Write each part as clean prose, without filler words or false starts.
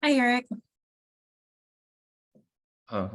Hi, Eric. Uh,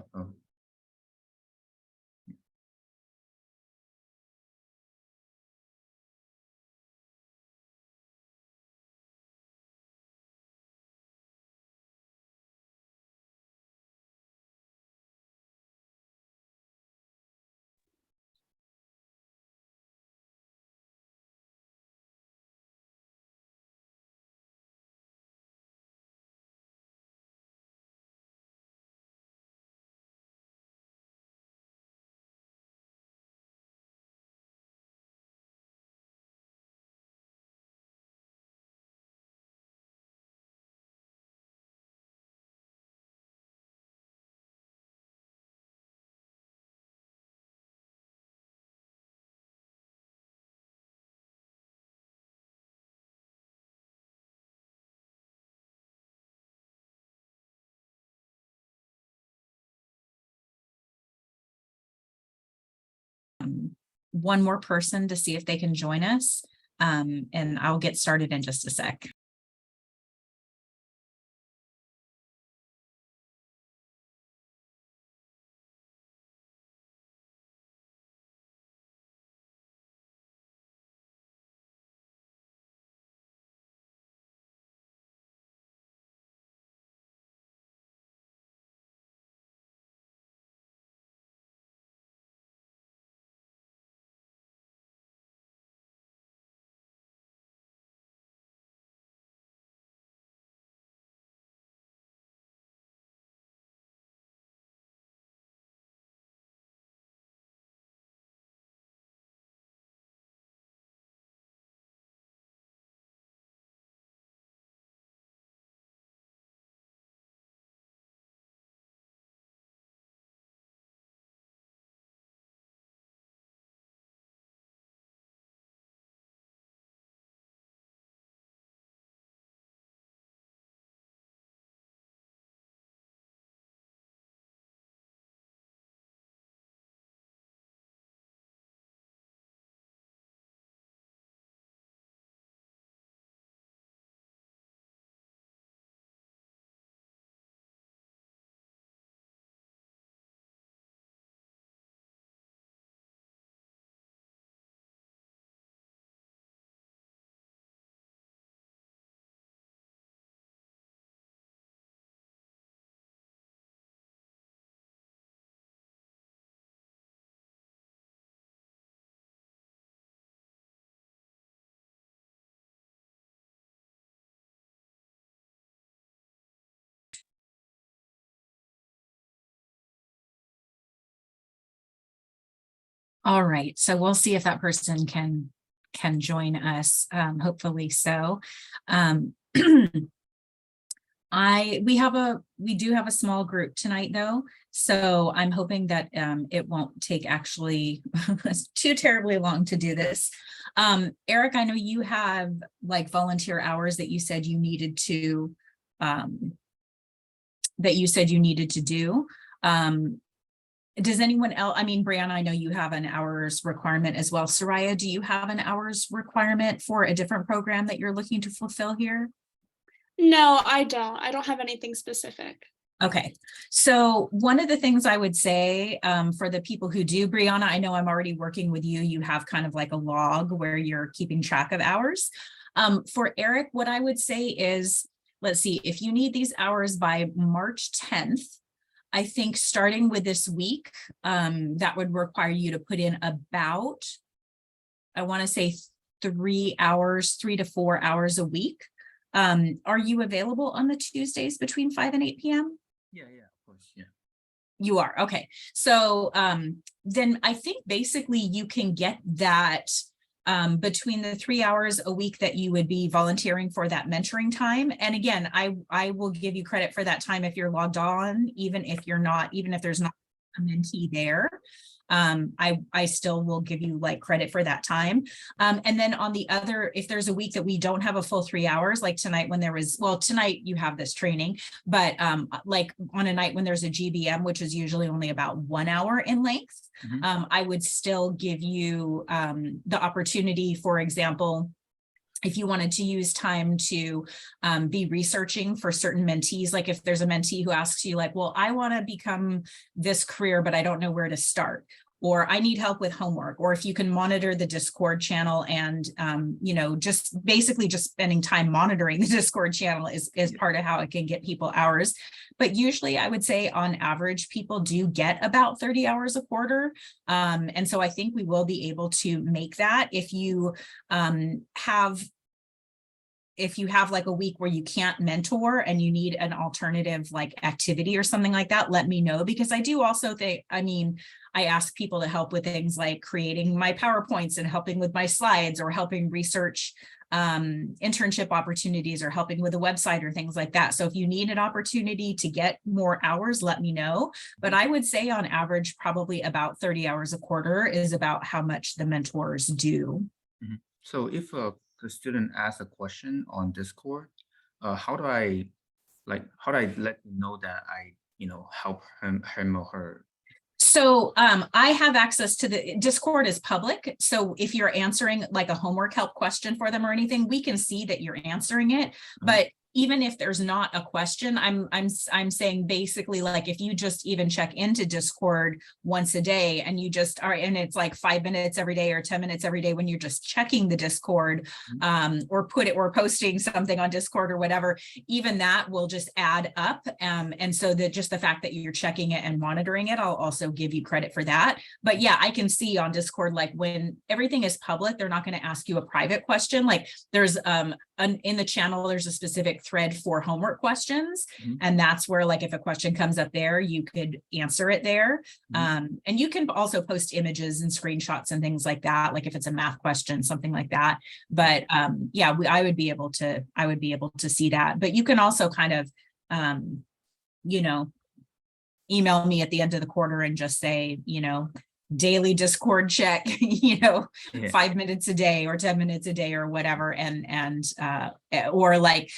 One more person to see if they can join us, and I'll get started in just a sec. All right, so we'll see if that person can join us. Hopefully so. We do have a small group tonight though, so I'm hoping that it won't take actually too terribly long to do this. Eric, I know you have like volunteer hours that you said you needed to do. Does anyone else, I mean, Brianna, I know you have an hours requirement as well. Soraya, do you have an hours requirement for a different program that you're looking to fulfill here? No, I don't. I don't have anything specific. Okay, so one of the things I would say for the people who do, Brianna, I know I'm already working with you. You have kind of like a log where you're keeping track of hours. For Eric, what I would say is, let's see, if you need these hours by March 10th, I think starting with this week, that would require you to put in about, I want to say 3 to 4 hours a week. Are you available on the Tuesdays between 5 and 8 p.m.? yeah, of course, yeah. You are, okay. So then I think basically you can get that between the 3 hours a week that you would be volunteering for that mentoring time. And again, I will give you credit for that time if you're logged on, even if there's not a mentee there. I still will give you like credit for that time. And then on the other, if there's a week that we don't have a full 3 hours, like tonight when there was, well, tonight you have this training, but like on a night when there's a GBM, which is usually only about 1 hour in length, I would still give you the opportunity, for example, if you wanted to use time to be researching for certain mentees, like if there's a mentee who asks you like, well, I want to become this career, but I don't know where to start, or I need help with homework, or if you can monitor the Discord channel and, you know, just basically just spending time monitoring the Discord channel is part of how it can get people hours. But usually I would say on average, people do get about 30 hours a quarter. And so I think we will be able to make that. If you have like a week where you can't mentor and you need an alternative like activity or something like that, let me know, because I do also think, I mean, I ask people to help with things like creating my PowerPoints and helping with my slides, or helping research internship opportunities, or helping with a website or things like that. So if you need an opportunity to get more hours, let me know. But I would say on average, probably about 30 hours a quarter is about how much the mentors do. Mm-hmm. So if the student asks a question on Discord, how do I let you know that I, help him or her? So I have access to the Discord is public. So if you're answering like a homework help question for them or anything, we can see that you're answering it. But even if there's not a question, I'm saying basically, like if you just even check into Discord once a day and you just are, and it's like 5 minutes every day or 10 minutes every day when you're just checking the Discord, or posting something on Discord or whatever, even that will just add up. And so that just the fact that you're checking it and monitoring it, I'll also give you credit for that. But yeah, I can see on Discord, like when everything is public, they're not going to ask you a private question. Like there's in the channel, there's a specific thread for homework questions. And that's where, like, if a question comes up there, you could answer it there. And you can also post images and screenshots and things like that, like if it's a math question, something like that. But yeah, I would be able to see that. But you can also kind of, email me at the end of the quarter and just say, daily Discord check, 5 minutes a day or 10 minutes a day or whatever. Or like,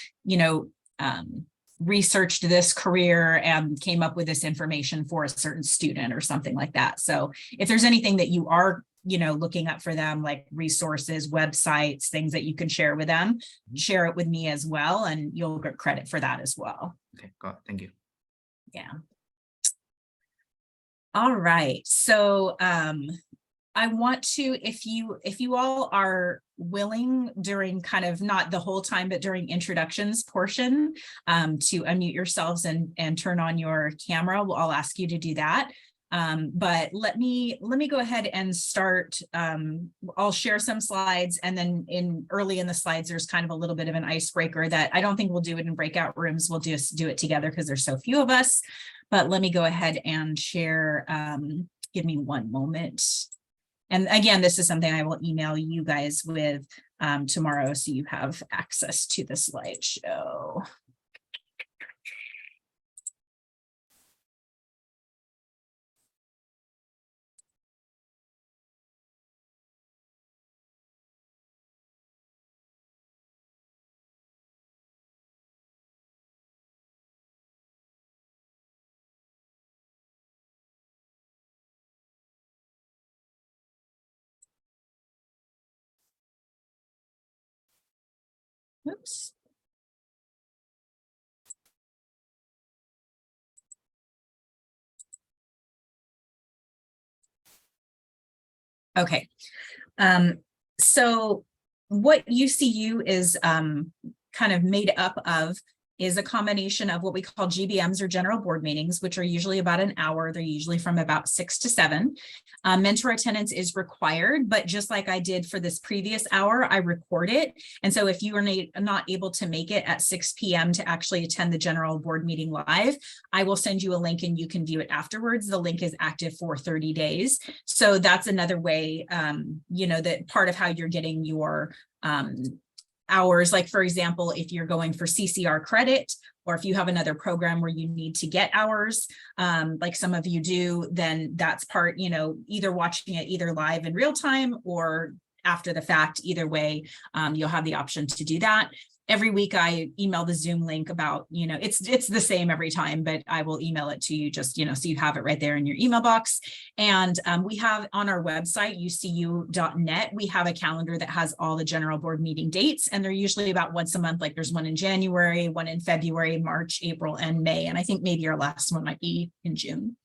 researched this career and came up with this information for a certain student or something like that. So if there's anything that you are, looking up for them, like resources, websites, things that you can share with them, share it with me as well. And you'll get credit for that as well. Okay, got it. Thank you. Yeah. All right. So I want to, if you all are willing during kind of not the whole time, but during introductions portion, to unmute yourselves and turn on your camera, I'll ask you to do that. But let me go ahead and start. I'll share some slides, and then early in the slides, there's kind of a little bit of an icebreaker that I don't think we'll do it in breakout rooms. We'll just do it together because there's so few of us. But let me go ahead and share. Give me one moment. And again, this is something I will email you guys with tomorrow, so you have access to the slideshow. Oops. Okay. So what UCU is kind of made up of is a combination of what we call GBMs, or general board meetings, which are usually about an hour. They're usually from about 6 to 7. Mentor attendance is required, but just like I did for this previous hour, I record it. And so if you are not able to make it at 6 p.m. to actually attend the general board meeting live, I will send you a link and you can view it afterwards. The link is active for 30 days. So that's another way, that part of how you're getting your hours. Like, for example, if you're going for CCR credit, or if you have another program where you need to get hours, like some of you do, then that's part, either watching it either live in real time or after the fact. Either way, you'll have the option to do that. every week I email the Zoom link about, it's the same every time, but I will email it to you just, so you have it right there in your email box. And we have on our website, ucu.net, we have a calendar that has all the general board meeting dates, and they're usually about once a month. Like there's one in January, one in February, March, April, and May. And I think maybe our last one might be in June.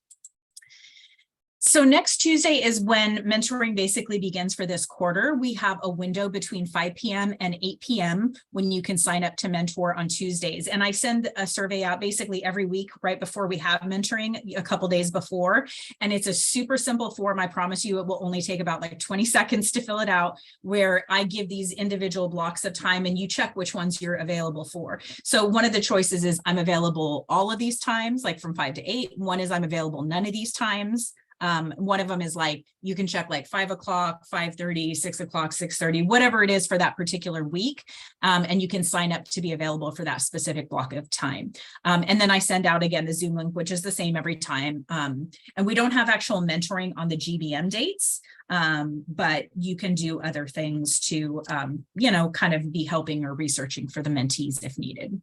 So next Tuesday is when mentoring basically begins for this quarter. We have a window between 5 p.m. and 8 p.m. when you can sign up to mentor on Tuesdays. And I send a survey out basically every week right before we have mentoring, a couple days before. And it's a super simple form. I promise you it will only take about like 20 seconds to fill it out, where I give these individual blocks of time and you check which ones you're available for. So one of the choices is I'm available all of these times, like from 5 to 8. One is I'm available none of these times. One of them is like, you can check like 5 o'clock, 5:30, 6 o'clock, 6:30, whatever it is for that particular week. And you can sign up to be available for that specific block of time. And then I send out again the Zoom link, which is the same every time. And we don't have actual mentoring on the GBM dates, but you can do other things to, kind of be helping or researching for the mentees if needed.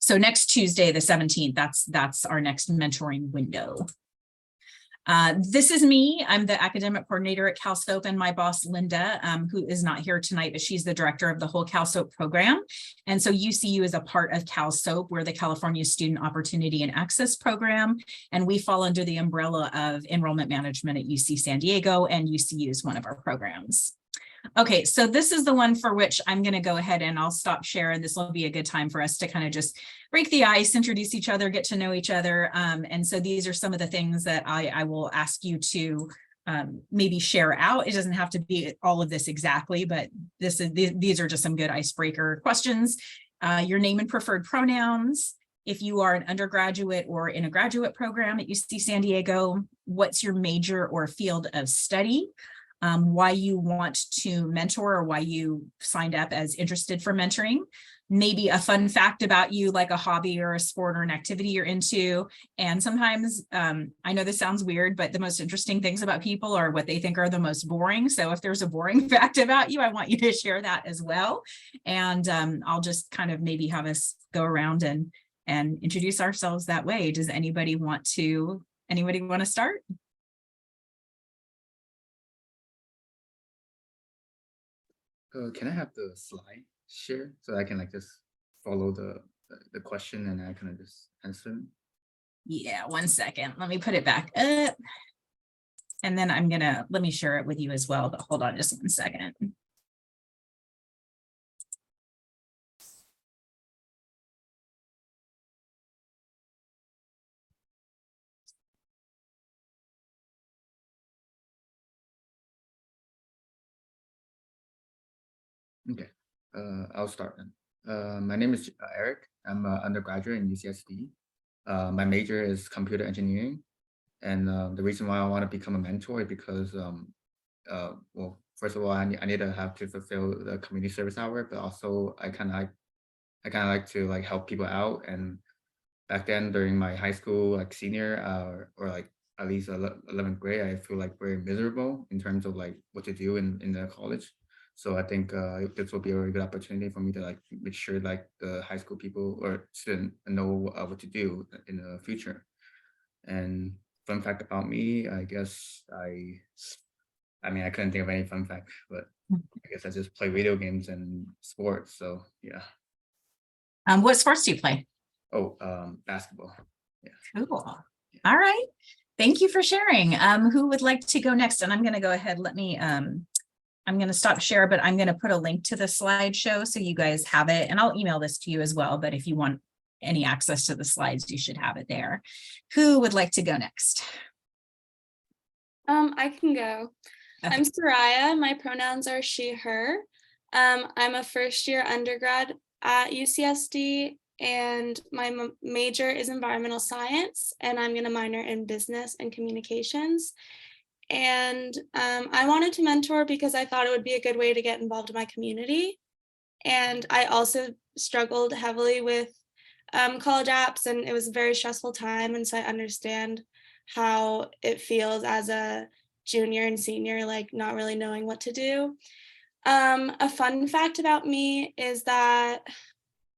So next Tuesday, the 17th, that's our next mentoring window. This is me. I'm the academic coordinator at CalSoap, and my boss, Linda, who is not here tonight, but she's the director of the whole CalSoap program. And so UCU is a part of CalSoap. We're the California Student Opportunity and Access Program, and we fall under the umbrella of enrollment management at UC San Diego, and UCU is one of our programs. Okay, so this is the one for which I'm going to go ahead and I'll stop share, and this will be a good time for us to kind of just break the ice, introduce each other, get to know each other. And so these are some of the things that I will ask you to maybe share out. It doesn't have to be all of this exactly, but these are just some good icebreaker questions. Your name and preferred pronouns. If you are an undergraduate or in a graduate program at UC San Diego, what's your major or field of study? Why you want to mentor or why you signed up as interested for mentoring, maybe a fun fact about you, like a hobby or a sport or an activity you're into. And sometimes, I know this sounds weird, but the most interesting things about people are what they think are the most boring. So if there's a boring fact about you, I want you to share that as well. And I'll just kind of maybe have us go around and introduce ourselves that way. Does anybody want to start? Can I have the slide share so I can like just follow the question and I kind of just answer them? Yeah, 1 second. Let me put it back up. And then let me share it with you as well, but hold on just 1 second. Okay, I'll start then. My name is Eric. I'm an undergraduate in UCSD. My major is computer engineering. And the reason why I want to become a mentor is because, well, first of all, I need to have to fulfill the community service hour, but also I kind of like to like help people out. And back then during my high school, like senior or like at least 11th grade, I feel like very miserable in terms of like what to do in the college. So I think this will be a very good opportunity for me to like make sure like the high school people or student know what to do in the future. And fun fact about me, I guess I mean I couldn't think of any fun fact, but I guess I just play video games and sports. So yeah. What sports do you play? Oh, basketball. Yeah. Cool. All right. Thank you for sharing. Who would like to go next? And I'm going to go ahead. I'm going to stop share, but I'm going to put a link to the slideshow so you guys have it. And I'll email this to you as well. But if you want any access to the slides, you should have it there. Who would like to go next? I can go. Okay. I'm Soraya. My pronouns are she, her. I'm a first-year undergrad at UCSD, and my major is environmental science, and I'm going to minor in business and communications. And I wanted to mentor because I thought it would be a good way to get involved in my community. And I also struggled heavily with college apps, and it was a very stressful time. And so I understand how it feels as a junior and senior, like not really knowing what to do. A fun fact about me is that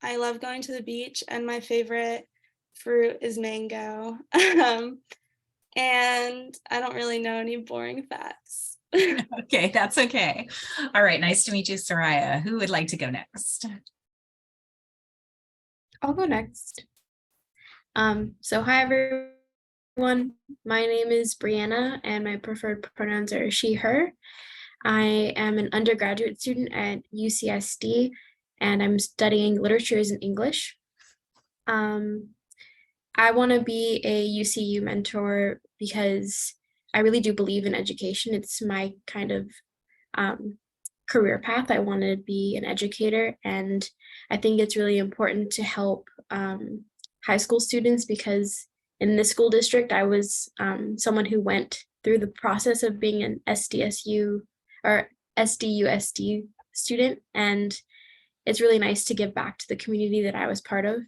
I love going to the beach and my favorite fruit is mango. And I don't really know any boring facts. Okay, that's okay. All right, nice to meet you, Soraya. Who would like to go next? I'll go next. So hi everyone. My name is Brianna and my preferred pronouns are she, her. I am an undergraduate student at UCSD and I'm studying literatures and English. I want to be a UCU mentor because I really do believe in education. It's my kind of career path. I want to be an educator, and I think it's really important to help high school students because in this school district, I was someone who went through the process of being an SDSU or SDUSD student, and it's really nice to give back to the community that I was part of.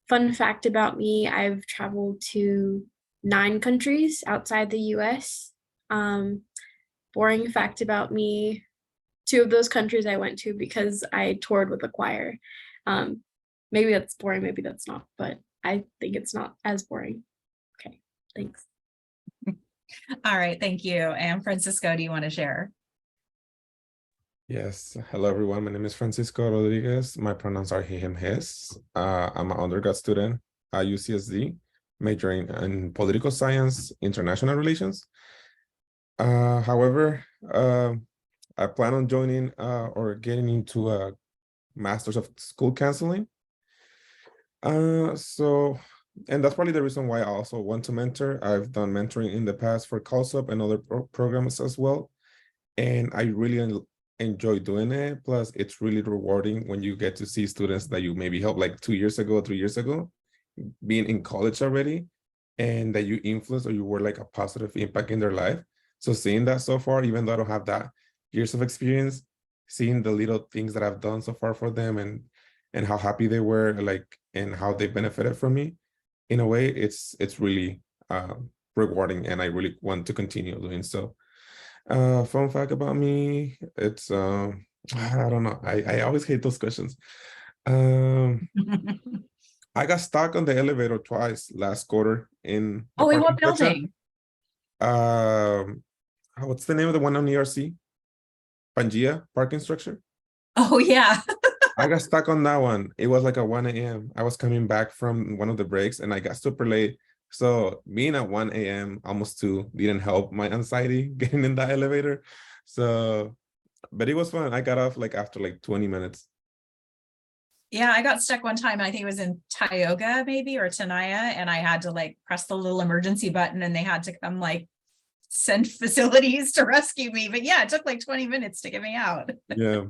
Fun fact about me, I've traveled to 9 countries outside the US. Boring fact about me, 2 of those countries I went to because I toured with a choir. Maybe that's boring, maybe that's not, but I think it's not as boring. Okay, thanks. All right, thank you. And Francisco, do you want to share? Yes. Hello, everyone. My name is Francisco Rodriguez. My pronouns are he, him, his. I'm an undergrad student at UCSD, majoring in political science, international relations. However, I plan on joining or getting into a master's of school counseling. And that's probably the reason why I also want to mentor. I've done mentoring in the past for CALSUP and other programs as well. And I really enjoy doing it. Plus, it's really rewarding when you get to see students that you maybe helped like 2 years ago, 3 years ago, being in college already, and that you influence or you were like a positive impact in their life. So seeing that so far, even though I don't have that years of experience, seeing the little things that I've done so far for them and how happy they were, like, and how they benefited from me, in a way, it's really rewarding, and I really want to continue doing so. Fun fact about me, it's I don't know. I always hate those questions. I got stuck on the elevator twice last quarter in the Oh, in what parking section. building? What's the name of the one on ERC? Pangea parking structure. Oh, yeah. I got stuck on that one. It was like at 1 a.m. I was coming back from one of the breaks and I got super late. So being at 1 a.m. almost 2 didn't help my anxiety getting in that elevator. So, but it was fun. I got off like after like 20 minutes. Yeah, I got stuck one time. I think it was in Tioga maybe or Tenaya, and I had to like press the little emergency button and they had to come like send facilities to rescue me. But yeah, it took like 20 minutes to get me out. Yeah.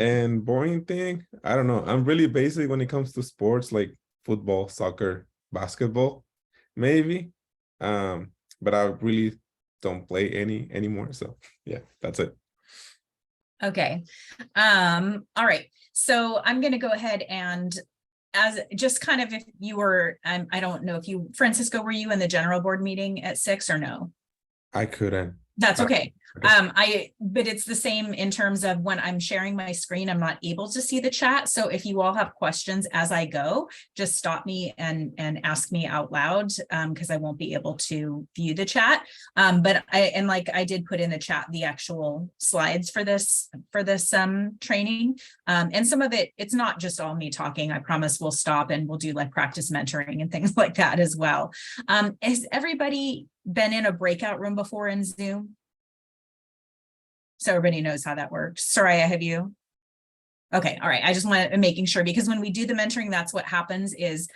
And boring thing, I don't know. I'm really basic when it comes to sports like football, soccer, basketball, maybe. But I really don't play any anymore. So yeah, that's it. Okay. All right. So I'm going to go ahead and as just kind of if you were, I don't know if you, Francisco, were you in the general board meeting at 6 or no? I couldn't. That's okay. But it's the same in terms of when I'm sharing my screen, I'm not able to see the chat. So if you all have questions as I go, just stop me and ask me out loud because I won't be able to view the chat. But I did put in the chat the actual slides for this training. And some of it, it's not just all me talking. I promise we'll stop and we'll do like practice mentoring and things like that as well. Has everybody been in a breakout room before in Zoom? So everybody knows how that works. Soraya, have you? Okay, all right. I just want to making sure because when we do the mentoring, that's what happens is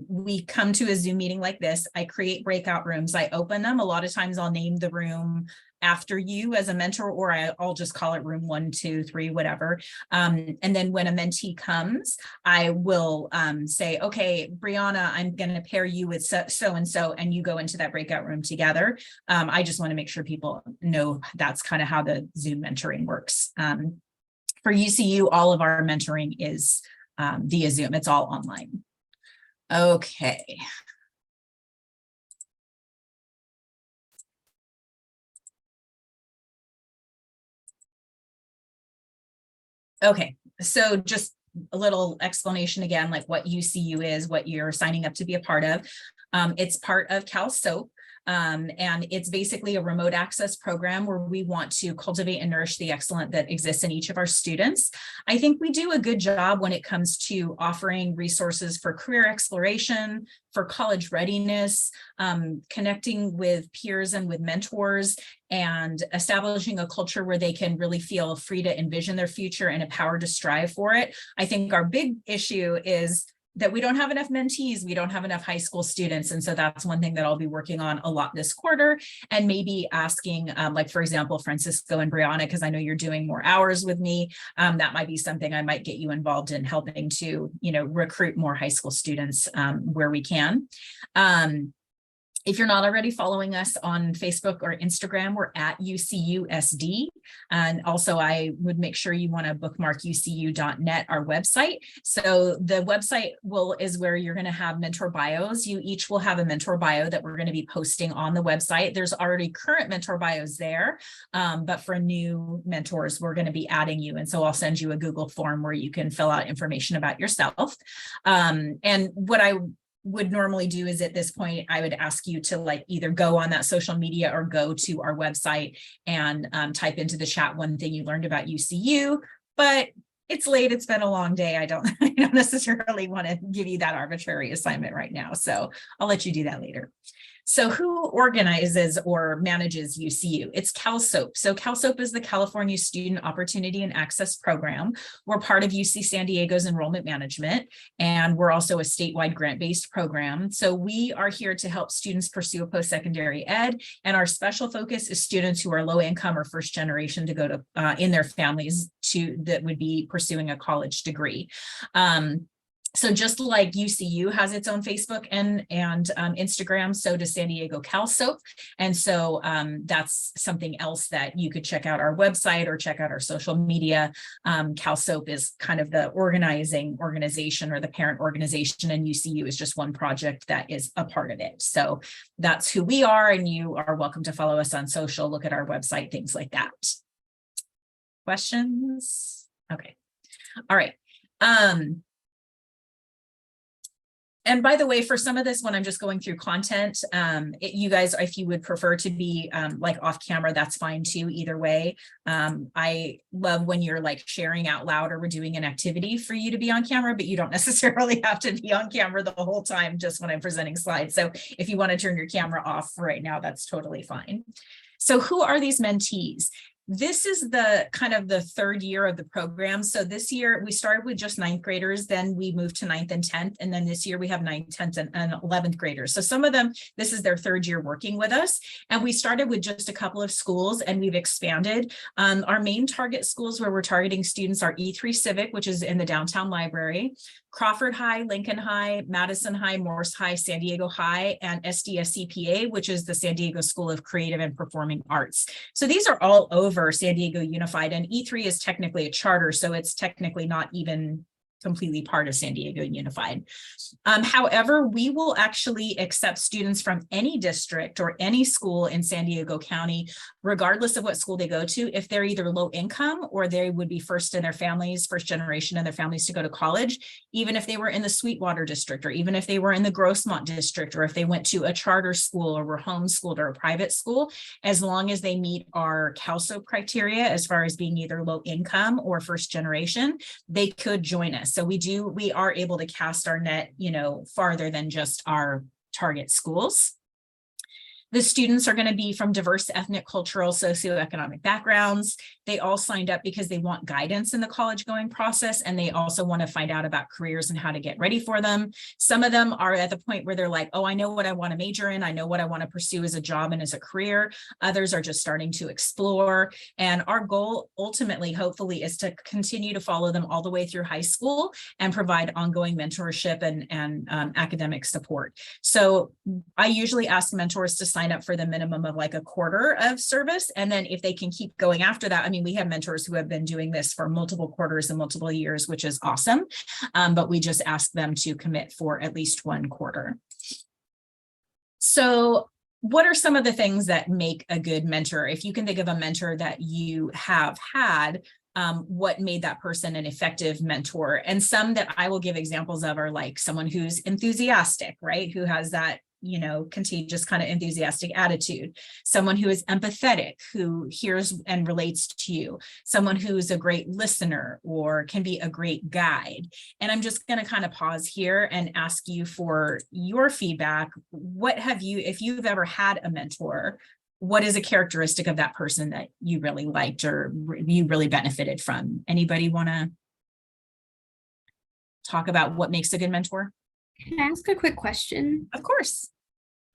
we come to a Zoom meeting like this. I create breakout rooms. I open them. A lot of times I'll name the room after you as a mentor, or I'll just call it room 1, 2, 3, whatever. And then when a mentee comes, I will say, okay, Brianna, I'm going to pair you with so-and-so, and you go into that breakout room together. I just want to make sure people know that's kind of how the Zoom mentoring works. For UCU, all of our mentoring is via Zoom. It's all online. Okay. Okay, so just a little explanation again, like what UCU is, what you're signing up to be a part of. It's part of CalSOAP. And it's basically a remote access program where we want to cultivate and nourish the excellence that exists in each of our students. I think we do a good job when it comes to offering resources for career exploration, for college readiness, connecting with peers and with mentors, and establishing a culture where they can really feel free to envision their future and empowered to strive for it. I think our big issue is that we don't have enough mentees, we don't have enough high school students. And so that's one thing that I'll be working on a lot this quarter, and maybe asking, like, for example, Francisco and Brianna, because I know you're doing more hours with me, that might be something I might get you involved in, helping to, recruit more high school students where we can. If you're not already following us on Facebook or Instagram, we're at UCUSD. And also I would make sure you want to bookmark ucu.net, our website. So the website is where you're going to have mentor bios. You each will have a mentor bio that we're going to be posting on the website. There's already current mentor bios there, but for new mentors, we're going to be adding you. And so I'll send you a Google form where you can fill out information about yourself. And what I would normally do is, at this point, I would ask you to either go on that social media or go to our website and type into the chat one thing you learned about UCU, but it's late, it's been a long day. I don't necessarily want to give you that arbitrary assignment right now. So I'll let you do that later. So who organizes or manages UCU? It's CalSOAP. So CalSOAP is the California Student Opportunity and Access Program. We're part of UC San Diego's enrollment management, and we're also a statewide grant-based program. So we are here to help students pursue a post-secondary ed, and our special focus is students who are low income or first generation to go to in their families that would be pursuing a college degree. So just like UCU has its own Facebook and Instagram, so does San Diego CalSOAP. And so that's something else that you could check out our website or check out our social media. CalSOAP is kind of the organization or the parent organization, and UCU is just one project that is a part of it. So that's who we are, and you are welcome to follow us on social, look at our website, things like that. Questions? Okay. All right. And by the way, for some of this, when I'm just going through content, you guys, if you would prefer to be off camera, that's fine too, either way. I love when you're sharing out loud or we're doing an activity for you to be on camera, but you don't necessarily have to be on camera the whole time just when I'm presenting slides. So if you want to turn your camera off right now, that's totally fine. So who are these mentees? This is the kind of the third year of the program. So this year we started with just 9th graders, then we moved to 9th and 10th. And then this year we have 9th, 10th, and 11th graders. So some of them, this is their third year working with us. And we started with just a couple of schools and we've expanded. Our main target schools where we're targeting students are E3 Civic, which is in the downtown library, Crawford High, Lincoln High, Madison High, Morse High, San Diego High, and SDSCPA, which is the San Diego School of Creative and Performing Arts. So these are all over San Diego Unified, and E3 is technically a charter, so it's technically not even completely part of San Diego Unified. However, we will actually accept students from any district or any school in San Diego County, regardless of what school they go to, if they're either low income or they would be first in their families, first generation in their families to go to college, even if they were in the Sweetwater district, or even if they were in the Grossmont district, or if they went to a charter school or were homeschooled or a private school, as long as they meet our CalSOAP criteria as far as being either low income or first generation, they could join us. So we are able to cast our net, farther than just our target schools. The students are going to be from diverse ethnic, cultural, socioeconomic backgrounds. They all signed up because they want guidance in the college going process, and they also want to find out about careers and how to get ready for them. Some of them are at the point where they're like, oh, I know what I want to major in. I know what I want to pursue as a job and as a career. Others are just starting to explore. And our goal ultimately, hopefully, is to continue to follow them all the way through high school and provide ongoing mentorship and academic support. So I usually ask mentors to sign up for the minimum of a quarter of service. And then if they can keep going after that, I mean, we have mentors who have been doing this for multiple quarters and multiple years, which is awesome. But we just ask them to commit for at least 1 quarter. So what are some of the things that make a good mentor? If you can think of a mentor that you have had, what made that person an effective mentor. And some that I will give examples of are like someone who's enthusiastic, right? Who has that, you know, contagious kind of enthusiastic attitude, someone who is empathetic, who hears and relates to you, someone who's a great listener or can be a great guide. And I'm just going to kind of pause here and ask you for your feedback. What have you, if you've ever had a mentor, what is a characteristic of that person that you really liked or you really benefited from? Anybody want to talk about what makes a good mentor? Can I ask a quick question? Of course.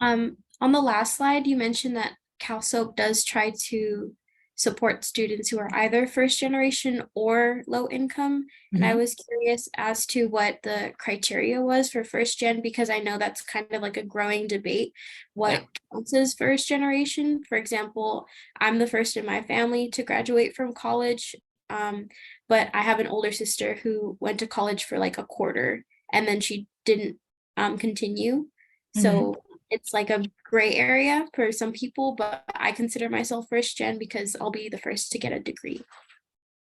On the last slide, you mentioned that CalSoap does try to support students who are either first generation or low income. And I was curious as to what the criteria was for first gen, because I know that's kind of like a growing debate. What counts as first generation? For example, I'm the first in my family to graduate from college. But I have an older sister who went to college for like a quarter and then she didn't continue. So it's like a gray area for some people, but I consider myself first gen because I'll be the first to get a degree.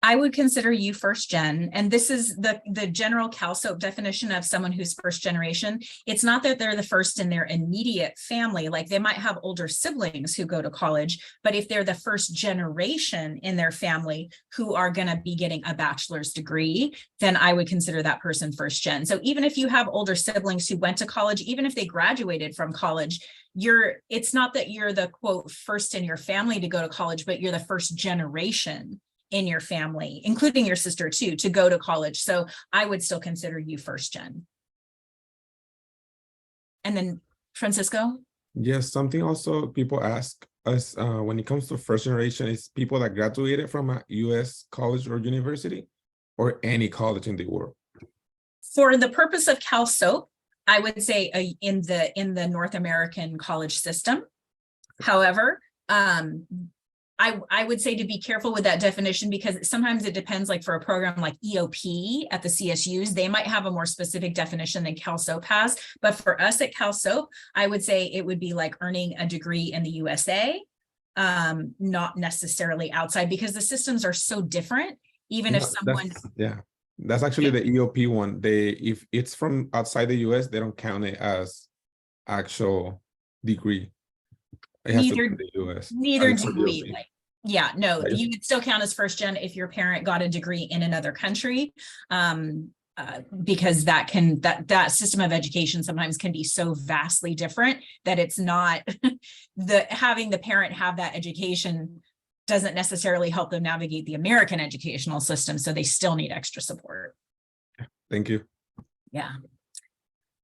I would consider you first gen. And this is the general CalSoap definition of someone who's first generation. It's not that they're the first in their immediate family, like they might have older siblings who go to college, but if they're the first generation in their family who are going to be getting a bachelor's degree, then I would consider that person first gen. So even if you have older siblings who went to college, even if they graduated from college, it's not that you're the quote first in your family to go to college, but you're the first generation in your family, including your sister too, to go to college. So I would still consider you first gen. And then Francisco? Yes, something also people ask us when it comes to first generation is people that graduated from a US college or university or any college in the world. For the purpose of CalSoap, I would say in the North American college system. However, I would say to be careful with that definition because sometimes it depends, like for a program like EOP at the CSUs, they might have a more specific definition than CalSoap has. But for us at CalSoap, I would say it would be like earning a degree in the USA, not necessarily outside because the systems are so different. Even if someone... That's actually the EOP one. If it's from outside the US, they don't count it as actual degree. Neither do we. Like, yeah, no, you would still count as first gen if your parent got a degree in another country, because that system of education sometimes can be so vastly different that it's not having the parent have that education doesn't necessarily help them navigate the American educational system, so they still need extra support. Thank you. Yeah.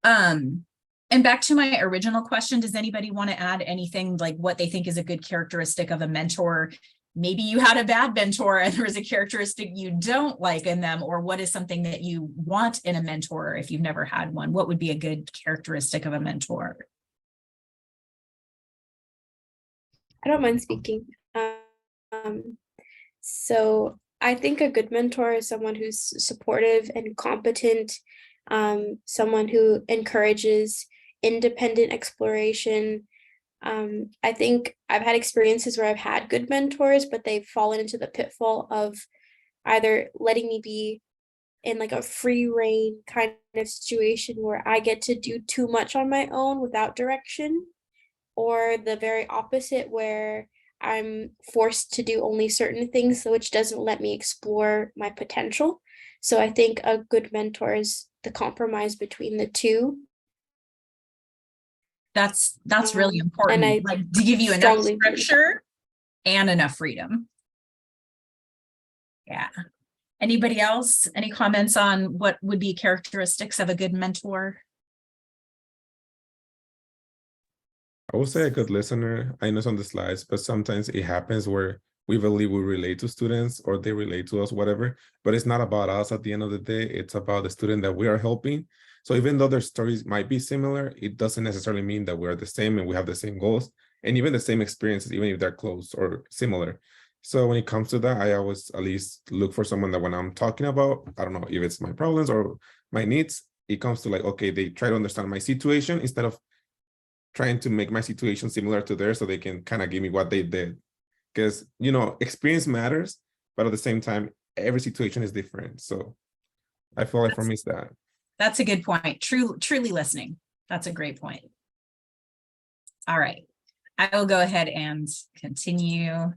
And back to my original question, does anybody want to add anything like what they think is a good characteristic of a mentor? Maybe you had a bad mentor and there was a characteristic you don't like in them, or what is something that you want in a mentor if you've never had one? What would be a good characteristic of a mentor? I don't mind speaking. So I think a good mentor is someone who's supportive and competent, someone who encourages independent exploration. I think I've had experiences where I've had good mentors, but they've fallen into the pitfall of either letting me be in like a free reign kind of situation where I get to do too much on my own without direction, or the very opposite where I'm forced to do only certain things, which doesn't let me explore my potential. So I think a good mentor is the compromise between the two. That's really important, and like to give you enough structure and enough freedom. Yeah. Anybody else? Any comments on what would be characteristics of a good mentor? I would say a good listener. I know it's on the slides, but sometimes it happens where we believe we relate to students or they relate to us, whatever, but it's not about us at the end of the day. It's about the student that we are helping. So even though their stories might be similar, it doesn't necessarily mean that we're the same and we have the same goals and even the same experiences, even if they're close or similar. So when it comes to that, I always at least look for someone that when I'm talking about, I don't know if it's my problems or my needs, it comes to like, okay, they try to understand my situation instead of trying to make my situation similar to theirs so they can kind of give me what they did. Because, you know, experience matters, but at the same time, every situation is different. So I feel like for me, it's that. That's a good point. Truly listening. That's a great point. All right. I will go ahead and continue.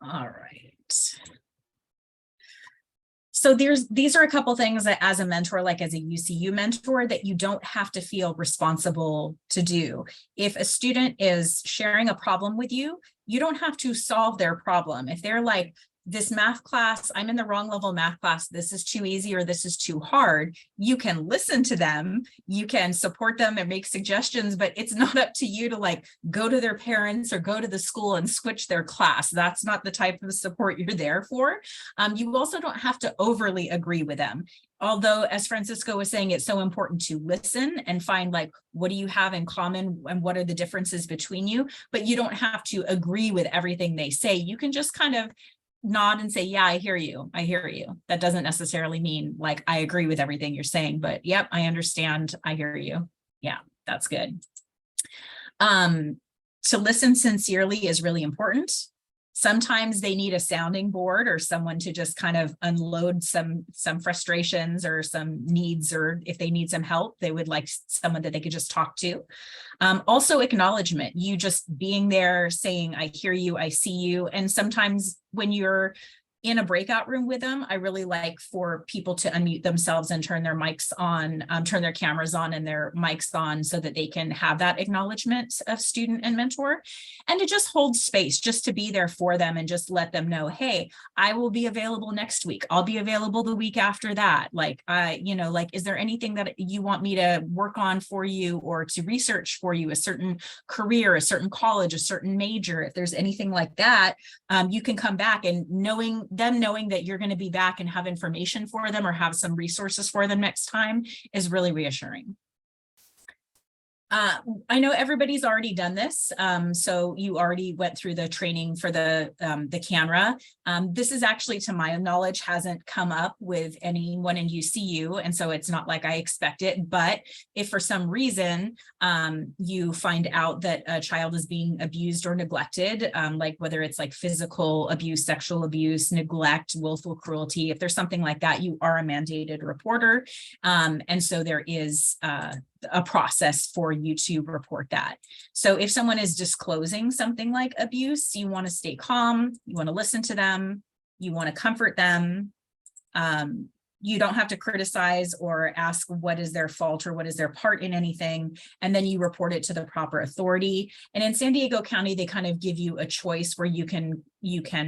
All right. So these are a couple things that as a mentor, like as a UCU mentor, that you don't have to feel responsible to do. If a student is sharing a problem with you, you don't have to solve their problem. If they're like, this math class, I'm in the wrong level math class, this is too easy or this is too hard, you can listen to them, you can support them and make suggestions, but it's not up to you to like go to their parents or go to the school and switch their class. That's not the type of support you're there for. You also don't have to overly agree with them. Although, as Francisco was saying, it's so important to listen and find like, what do you have in common and what are the differences between you? But you don't have to agree with everything they say. You can just kind of nod and say, yeah, I hear you. I hear you. That doesn't necessarily mean like, I agree with everything you're saying, but yep, I understand. I hear you. Yeah, that's good. To listen sincerely is really important. Sometimes they need a sounding board or someone to just kind of unload some frustrations or some needs, or if they need some help, they would like someone that they could just talk to. Also acknowledgement, you just being there saying, I hear you, I see you. And sometimes when you're in a breakout room with them, I really like for people to unmute themselves and turn their mics on, turn their cameras on and their mics on so that they can have that acknowledgement of student and mentor, and to just hold space, just to be there for them and just let them know, hey, I will be available next week. I'll be available the week after that. Like, like, is there anything that you want me to work on for you or to research for you, a certain career, a certain college, a certain major? If there's anything like that, you can come back, and knowing that you're going to be back and have information for them or have some resources for them next time is really reassuring. I know everybody's already done this, so you already went through the training for the camera. This is actually, to my knowledge, hasn't come up with anyone in UCU, and so it's not like I expect it. But if for some reason you find out that a child is being abused or neglected, like whether it's like physical abuse, sexual abuse, neglect, willful cruelty, if there's something like that, you are a mandated reporter, and so there is a process for you to report that. So if someone is disclosing something like abuse, you want to stay calm, you want to listen to them, you want to comfort them. You don't have to criticize or ask what is their fault or what is their part in anything, and then you report it to the proper authority. And in San Diego County, they kind of give you a choice where you can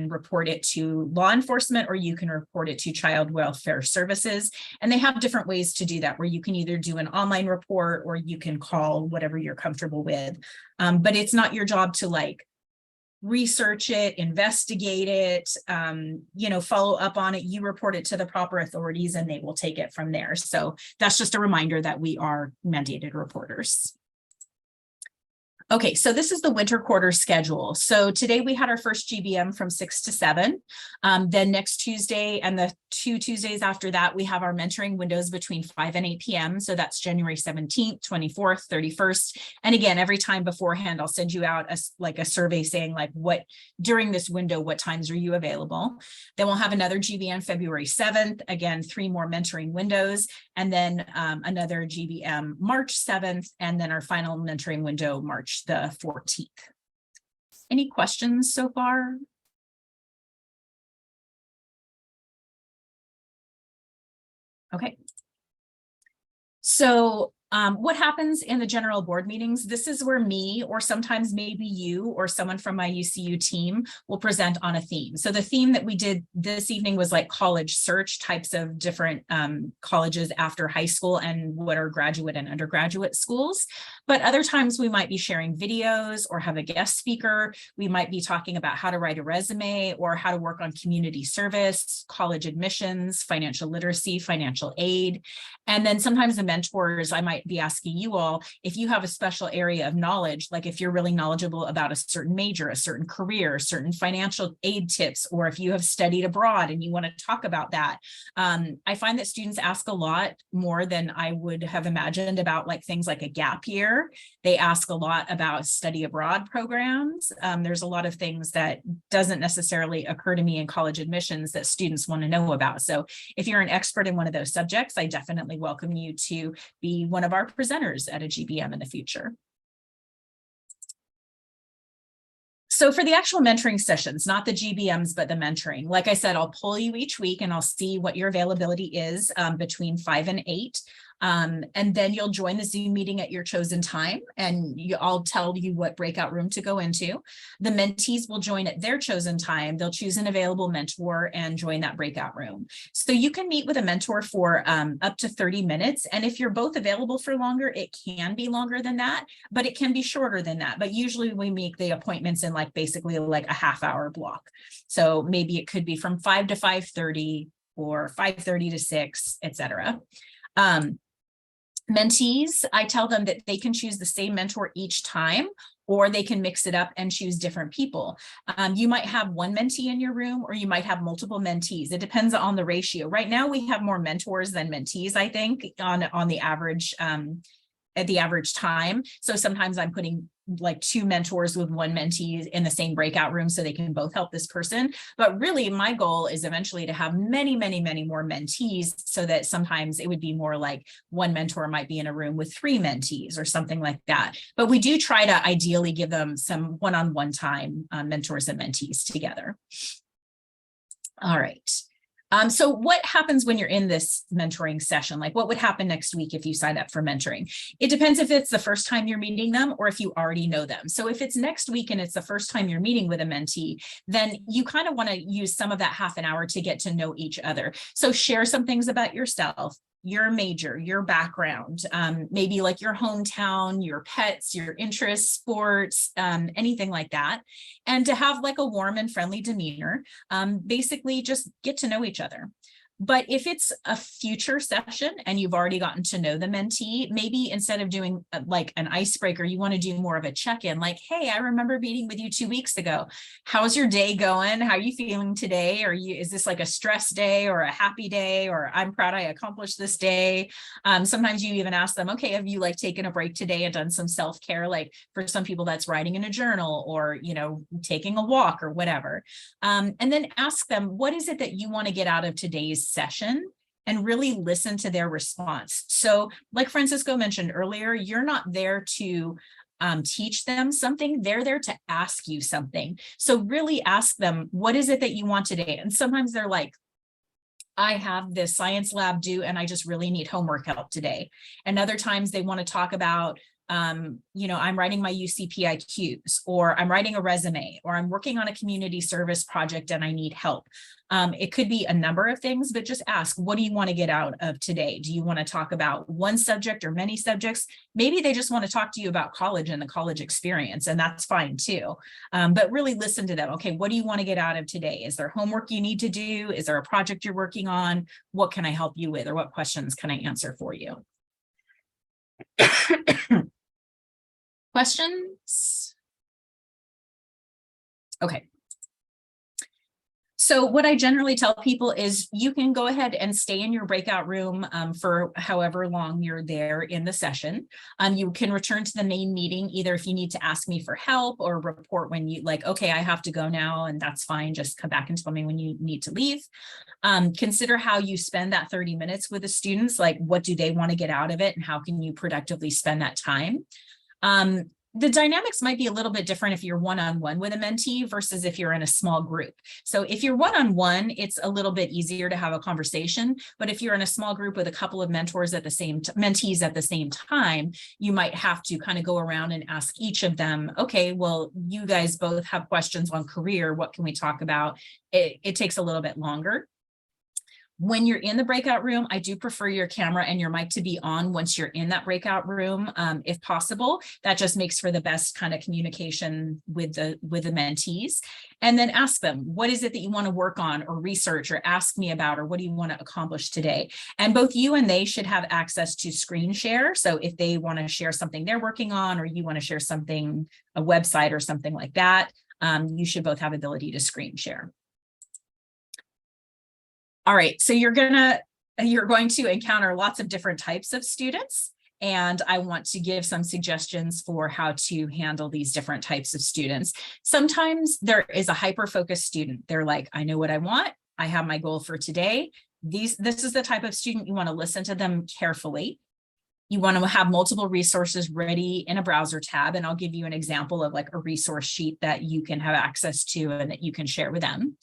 report it to law enforcement or you can report it to child welfare services. And they have different ways to do that, where you can either do an online report or you can call, whatever you're comfortable with. But it's not your job to like research it, investigate it, follow up on it. You report it to the proper authorities and they will take it from there. So that's just a reminder that we are mandated reporters. Okay, so this is the winter quarter schedule. So today we had our first GBM from 6 to 7. Then next Tuesday and the 2 Tuesdays after that, we have our mentoring windows between 5 and 8 p.m. So that's January 17th, 24th, 31st. And again, every time beforehand, I'll send you out a survey saying like what during this window, what times are you available? Then we'll have another GBM February 7th, again, 3 more mentoring windows, and then another GBM March 7th, and then our final mentoring window March the 14th. Any questions so far? Okay. So what happens in the general board meetings? This is where me, or sometimes maybe you or someone from my UCU team, will present on a theme. So the theme that we did this evening was like college search, types of different colleges after high school and what are graduate and undergraduate schools. But other times we might be sharing videos or have a guest speaker. We might be talking about how to write a resume or how to work on community service, college admissions, financial literacy, financial aid. And then sometimes the mentors, I might be asking you all, if you have a special area of knowledge, like if you're really knowledgeable about a certain major, a certain career, certain financial aid tips, or if you have studied abroad and you want to talk about that. I find that students ask a lot more than I would have imagined about like things like a gap year. They ask a lot about study abroad programs. There's a lot of things that doesn't necessarily occur to me in college admissions that students want to know about. So if you're an expert in one of those subjects, I definitely welcome you to be one of our presenters at a GBM in the future. So for the actual mentoring sessions, not the GBMs, but the mentoring, like I said, I'll pull you each week and I'll see what your availability is between 5 and 8. And then you'll join the Zoom meeting at your chosen time, and I'll tell you what breakout room to go into. The mentees will join at their chosen time. They'll choose an available mentor and join that breakout room. So you can meet with a mentor for up to 30 minutes. And if you're both available for longer, it can be longer than that, but it can be shorter than that. But usually we make the appointments in like basically like a half-hour block. So maybe it could be from 5 to 5:30 or 5:30 to 6, etc. Mentees, I tell them that they can choose the same mentor each time, or they can mix it up and choose different people. You might have one mentee in your room, or you might have multiple mentees. It depends on the ratio. Right now, we have more mentors than mentees, I think, on the average, at the average time. So sometimes I'm putting like 2 mentors with 1 mentee in the same breakout room so they can both help this person. But really my goal is eventually to have many, many, many more mentees, so that sometimes it would be more like 1 mentor might be in a room with 3 mentees or something like that. But we do try to ideally give them some one-on-one time, mentors and mentees together. All right. So what happens when you're in this mentoring session? Like what would happen next week if you sign up for mentoring? It depends if it's the first time you're meeting them or if you already know them. So if it's next week and it's the first time you're meeting with a mentee, then you kind of want to use some of that half an hour to get to know each other. So share some things about yourself, your major, your background, maybe like your hometown, your pets, your interests, sports, anything like that. And to have like a warm and friendly demeanor, basically just get to know each other. But if it's a future session and you've already gotten to know the mentee, maybe instead of doing like an icebreaker, you want to do more of a check-in, like, hey, I remember meeting with you 2 weeks ago. How's your day going? How are you feeling today? Is this like a stress day or a happy day? Or I'm proud I accomplished this day. Sometimes you even ask them, okay, have you like taken a break today and done some self-care? Like for some people that's writing in a journal or, you know, taking a walk or whatever. And then ask them, what is it that you want to get out of today's session, and really listen to their response. So like Francisco mentioned earlier, you're not there to teach them something, they're there to ask you something. So really ask them, what is it that you want today? And sometimes they're like, I have this science lab due and I just really need homework help today. And other times they want to talk about, you know, I'm writing my UCPIQs, or I'm writing a resume, or I'm working on a community service project and I need help. It could be a number of things, but just ask, what do you want to get out of today? Do you want to talk about one subject or many subjects? Maybe they just want to talk to you about college and the college experience, and that's fine too. But really listen to them. Okay, what do you want to get out of today? Is there homework you need to do? Is there a project you're working on? What can I help you with? Or what questions can I answer for you? Questions? Okay. So what I generally tell people is you can go ahead and stay in your breakout room for however long you're there in the session. You can return to the main meeting, either if you need to ask me for help or report when you like, okay, I have to go now, and that's fine. Just come back and tell me when you need to leave. Consider how you spend that 30 minutes with the students, like what do they want to get out of it and how can you productively spend that time? The dynamics might be a little bit different if you're one-on-one with a mentee versus if you're in a small group. So if you're one-on-one, it's a little bit easier to have a conversation. But if you're in a small group with a couple of mentors at the same mentees at the same time, you might have to kind of go around and ask each of them, okay, well, you guys both have questions on career. What can we talk about? It takes a little bit longer. When you're in the breakout room, I do prefer your camera and your mic to be on once you're in that breakout room, if possible. That just makes for the best kind of communication with the mentees. And then ask them, what is it that you want to work on or research or ask me about, or what do you want to accomplish today? And both you and they should have access to screen share. So if they want to share something they're working on, or you want to share something, a website or something like that, you should both have ability to screen share. All right, so you're going to encounter lots of different types of students, and I want to give some suggestions for how to handle these different types of students. Sometimes there is a hyper-focused student. They're like, I know what I want. I have my goal for today. This is the type of student you want to listen to them carefully. You want to have multiple resources ready in a browser tab, and I'll give you an example of like a resource sheet that you can have access to and that you can share with them.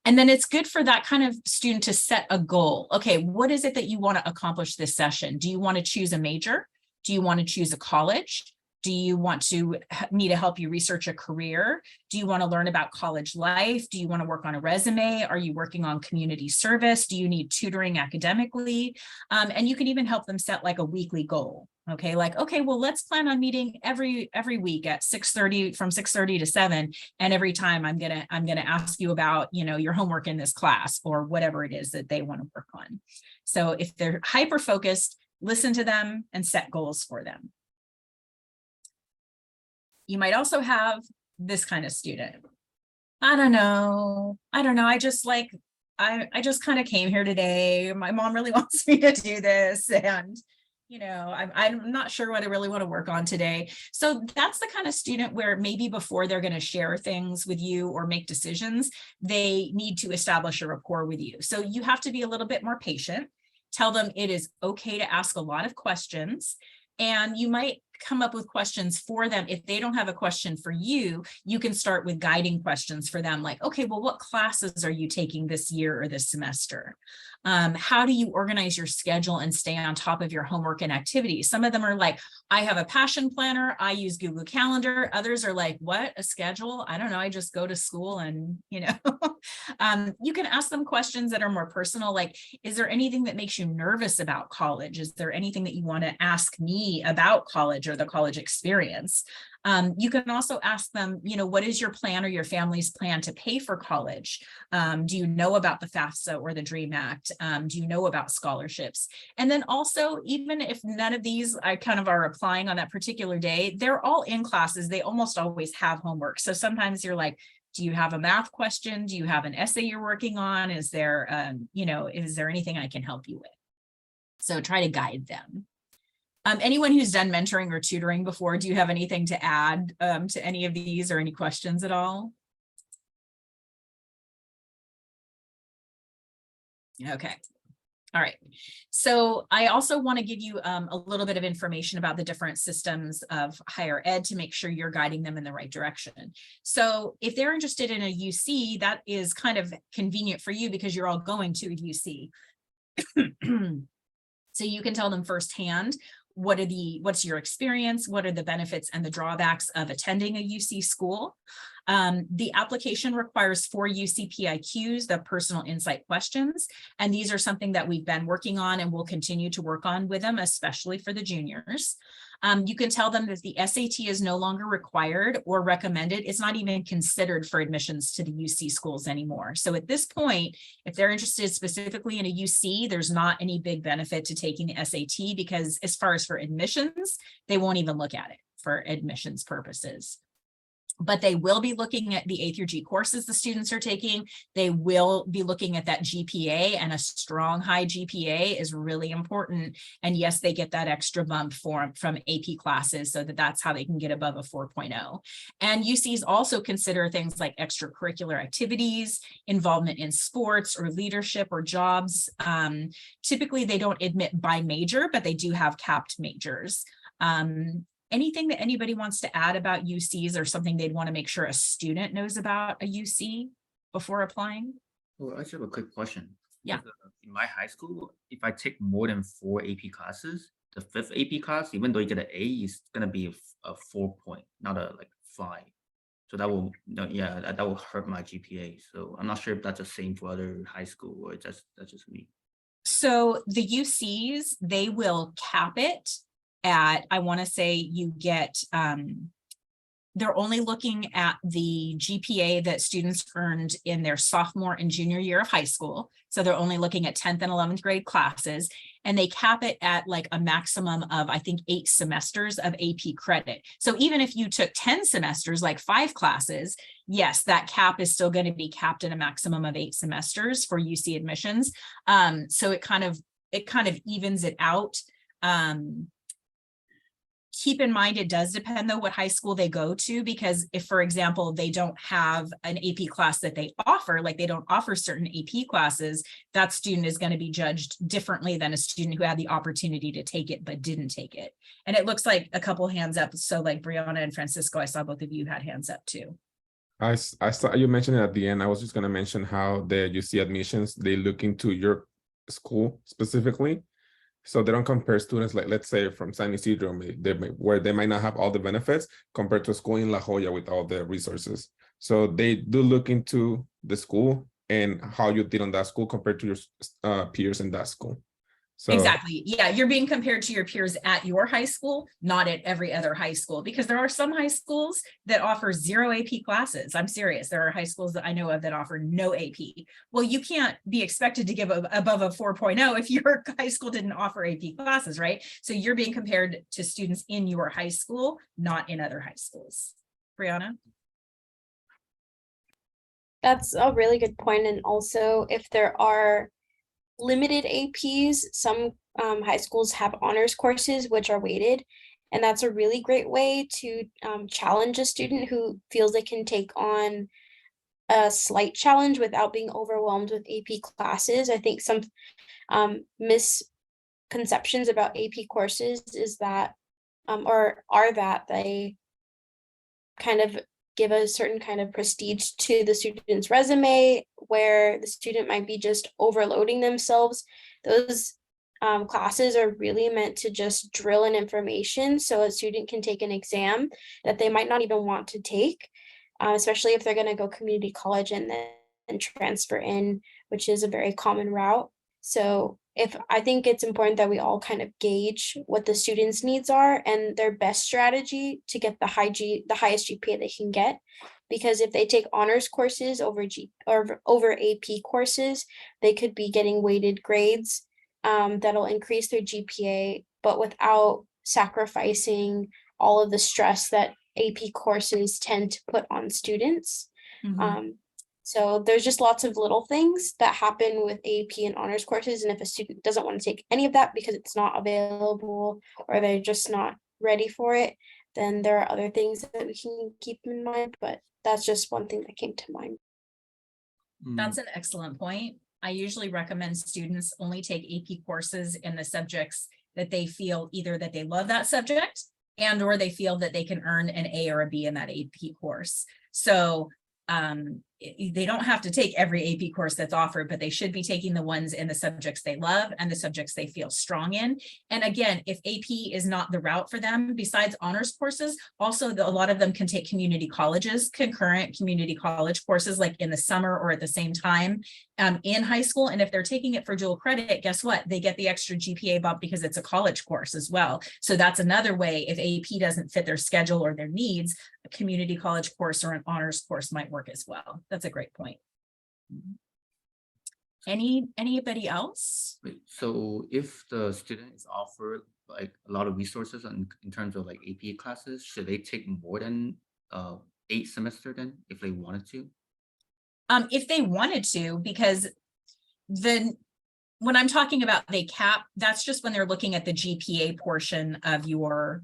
And then it's good for that kind of student to set a goal. Okay, what is it that you want to accomplish this session? Do you want to choose a major? Do you want to choose a college? Do you want me to help you research a career? Do you want to learn about college life? Do you want to work on a resume? Are you working on community service? Do you need tutoring academically? And you can even help them set like a weekly goal. Okay, like, okay, well, let's plan on meeting every week at 6:30, from 6:30 to 7. And every time I'm gonna ask you about, your homework in this class, or whatever it is that they want to work on. So if they're hyper focused, listen to them and set goals for them. You might also have this kind of student. I don't know. I just kind of came here today. My mom really wants me to do this, and I'm not sure what I really want to work on today. So that's the kind of student where maybe before they're going to share things with you or make decisions, they need to establish a rapport with you. So you have to be a little bit more patient. Tell them it is okay to ask a lot of questions. And you might come up with questions for them. If they don't have a question for you, you can start with guiding questions for them. Like, okay, well, what classes are you taking this year or this semester? How do you organize your schedule and stay on top of your homework and activities? Some of them are like, I have a passion planner. I use Google Calendar. Others are like, what, a schedule? I don't know. I just go to school and, you can ask them questions that are more personal. Like, is there anything that makes you nervous about college? Is there anything that you want to ask me about college or the college experience? You can also ask them, what is your plan or your family's plan to pay for college? Do you know about the FAFSA or the DREAM Act? Do you know about scholarships? And then also, even if none of these I kind of are applying on that particular day, they're all in classes. They almost always have homework. So sometimes you're like, do you have a math question? Do you have an essay you're working on? Is there, is there anything I can help you with? So try to guide them. Anyone who's done mentoring or tutoring before, do you have anything to add to any of these or any questions at all? Okay. All right. So I also want to give you a little bit of information about the different systems of higher ed to make sure you're guiding them in the right direction. So if they're interested in a UC, that is kind of convenient for you because you're all going to a UC. So you can tell them firsthand, what's your experience? What are the benefits and the drawbacks of attending a UC school? The application requires 4 UC PIQs, the personal insight questions, and these are something that we've been working on and will continue to work on with them, especially for the juniors. You can tell them that the SAT is no longer required or recommended. It's not even considered for admissions to the UC schools anymore. So at this point, if they're interested specifically in a UC, there's not any big benefit to taking the SAT because as far as for admissions, they won't even look at it for admissions purposes. But they will be looking at the A through G courses the students are taking. They will be looking at that GPA, and a strong high GPA is really important. And yes, they get that extra bump from AP classes so that's how they can get above a 4.0. And UCs also consider things like extracurricular activities, involvement in sports or leadership or jobs. Typically, they don't admit by major, but they do have capped majors. Anything that anybody wants to add about UCs or something they'd want to make sure a student knows about a UC before applying? Well, I just have a quick question. Yeah. In my high school, if I take more than 4 AP classes, the 5th AP class, even though you get an A, is going to be a 4 point, not a 5. So that will, yeah, that will hurt my GPA. So I'm not sure if that's the same for other high school or that's just me. So the UCs, they will cap it at, I want to say you get, they're only looking at the GPA that students earned in their sophomore and junior year of high school. So they're only looking at 10th and 11th grade classes, and they cap it at like a maximum of, I think, 8 semesters of AP credit. So even if you took 10 semesters, like 5 classes, yes, that cap is still going to be capped at a maximum of 8 semesters for UC admissions. So it kind of evens it out. Keep in mind, it does depend though what high school they go to, because if, for example, they don't have an AP class that they offer, like they don't offer certain AP classes, that student is going to be judged differently than a student who had the opportunity to take it but didn't take it. And it looks like a couple hands up. So like Brianna and Francisco, I saw both of you had hands up too. I saw you mentioned it at the end. I was just going to mention how the UC admissions, they look into your school specifically. So they don't compare students, like let's say from San Isidro, where they might not have all the benefits compared to a school in La Jolla with all the resources. So they do look into the school and how you did on that school compared to your peers in that school. So exactly. Yeah, you're being compared to your peers at your high school, not at every other high school, because there are some high schools that offer 0 AP classes. I'm serious. There are high schools that I know of that offer no AP. Well, you can't be expected to give above a 4.0 if your high school didn't offer AP classes, right? So you're being compared to students in your high school, not in other high schools. Brianna? That's a really good point. And also, if there are limited APs, some high schools have honors courses which are weighted, and that's a really great way to challenge a student who feels they can take on a slight challenge without being overwhelmed with AP classes. I think some misconceptions about AP courses is that that they kind of give a certain kind of prestige to the student's resume, where the student might be just overloading themselves. Those classes are really meant to just drill in information so a student can take an exam that they might not even want to take, especially if they're going to go community college and then transfer in, which is a very common route. So I think it's important that we all kind of gauge what the students' needs are and their best strategy to get the highest GPA they can get. Because if they take honors courses over AP courses, they could be getting weighted grades that'll increase their GPA, but without sacrificing all of the stress that AP courses tend to put on students. Mm-hmm. So there's just lots of little things that happen with AP and honors courses. And if a student doesn't want to take any of that because it's not available or they're just not ready for it, then there are other things that we can keep in mind. But that's just one thing that came to mind. That's an excellent point. I usually recommend students only take AP courses in the subjects that they feel either that they love that subject and or they feel that they can earn an A or a B in that AP course. So they don't have to take every AP course that's offered, but they should be taking the ones in the subjects they love and the subjects they feel strong in. And again, if AP is not the route for them, besides honors courses, also a lot of them can take community colleges, concurrent community college courses, like in the summer or at the same time in high school. And if they're taking it for dual credit, guess what? They get the extra GPA bump because it's a college course as well. So that's another way. If AP doesn't fit their schedule or their needs, a community college course or an honors course might work as well. That's a great point. Anybody else? Wait, so if the student is offered like a lot of resources in terms of like AP classes, should they take more than 8 semester then if they wanted to? If they wanted to, because then when I'm talking about they cap, that's just when they're looking at the GPA portion of your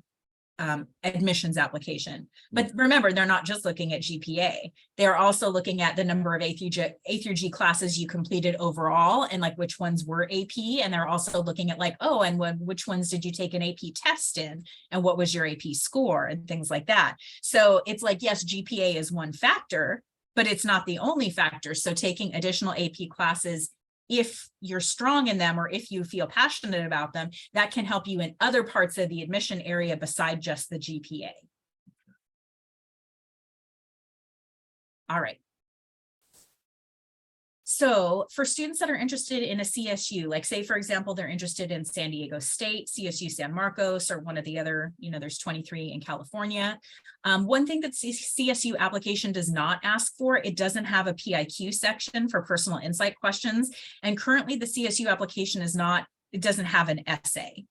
admissions application. But remember, they're not just looking at GPA. They're also looking at the number of A through G classes you completed overall and like which ones were AP. And they're also looking at like, oh, and which ones did you take an AP test in and what was your AP score and things like that. So it's like, yes, GPA is one factor, but it's not the only factor. So taking additional AP classes, if you're strong in them or if you feel passionate about them, that can help you in other parts of the admission area beside just the GPA. All right. So for students that are interested in a CSU, like say, for example, they're interested in San Diego State, CSU San Marcos, or one of the other, there's 23 in California. One thing that CSU application does not ask for, it doesn't have a PIQ section for personal insight questions. And currently the CSU application it doesn't have an essay.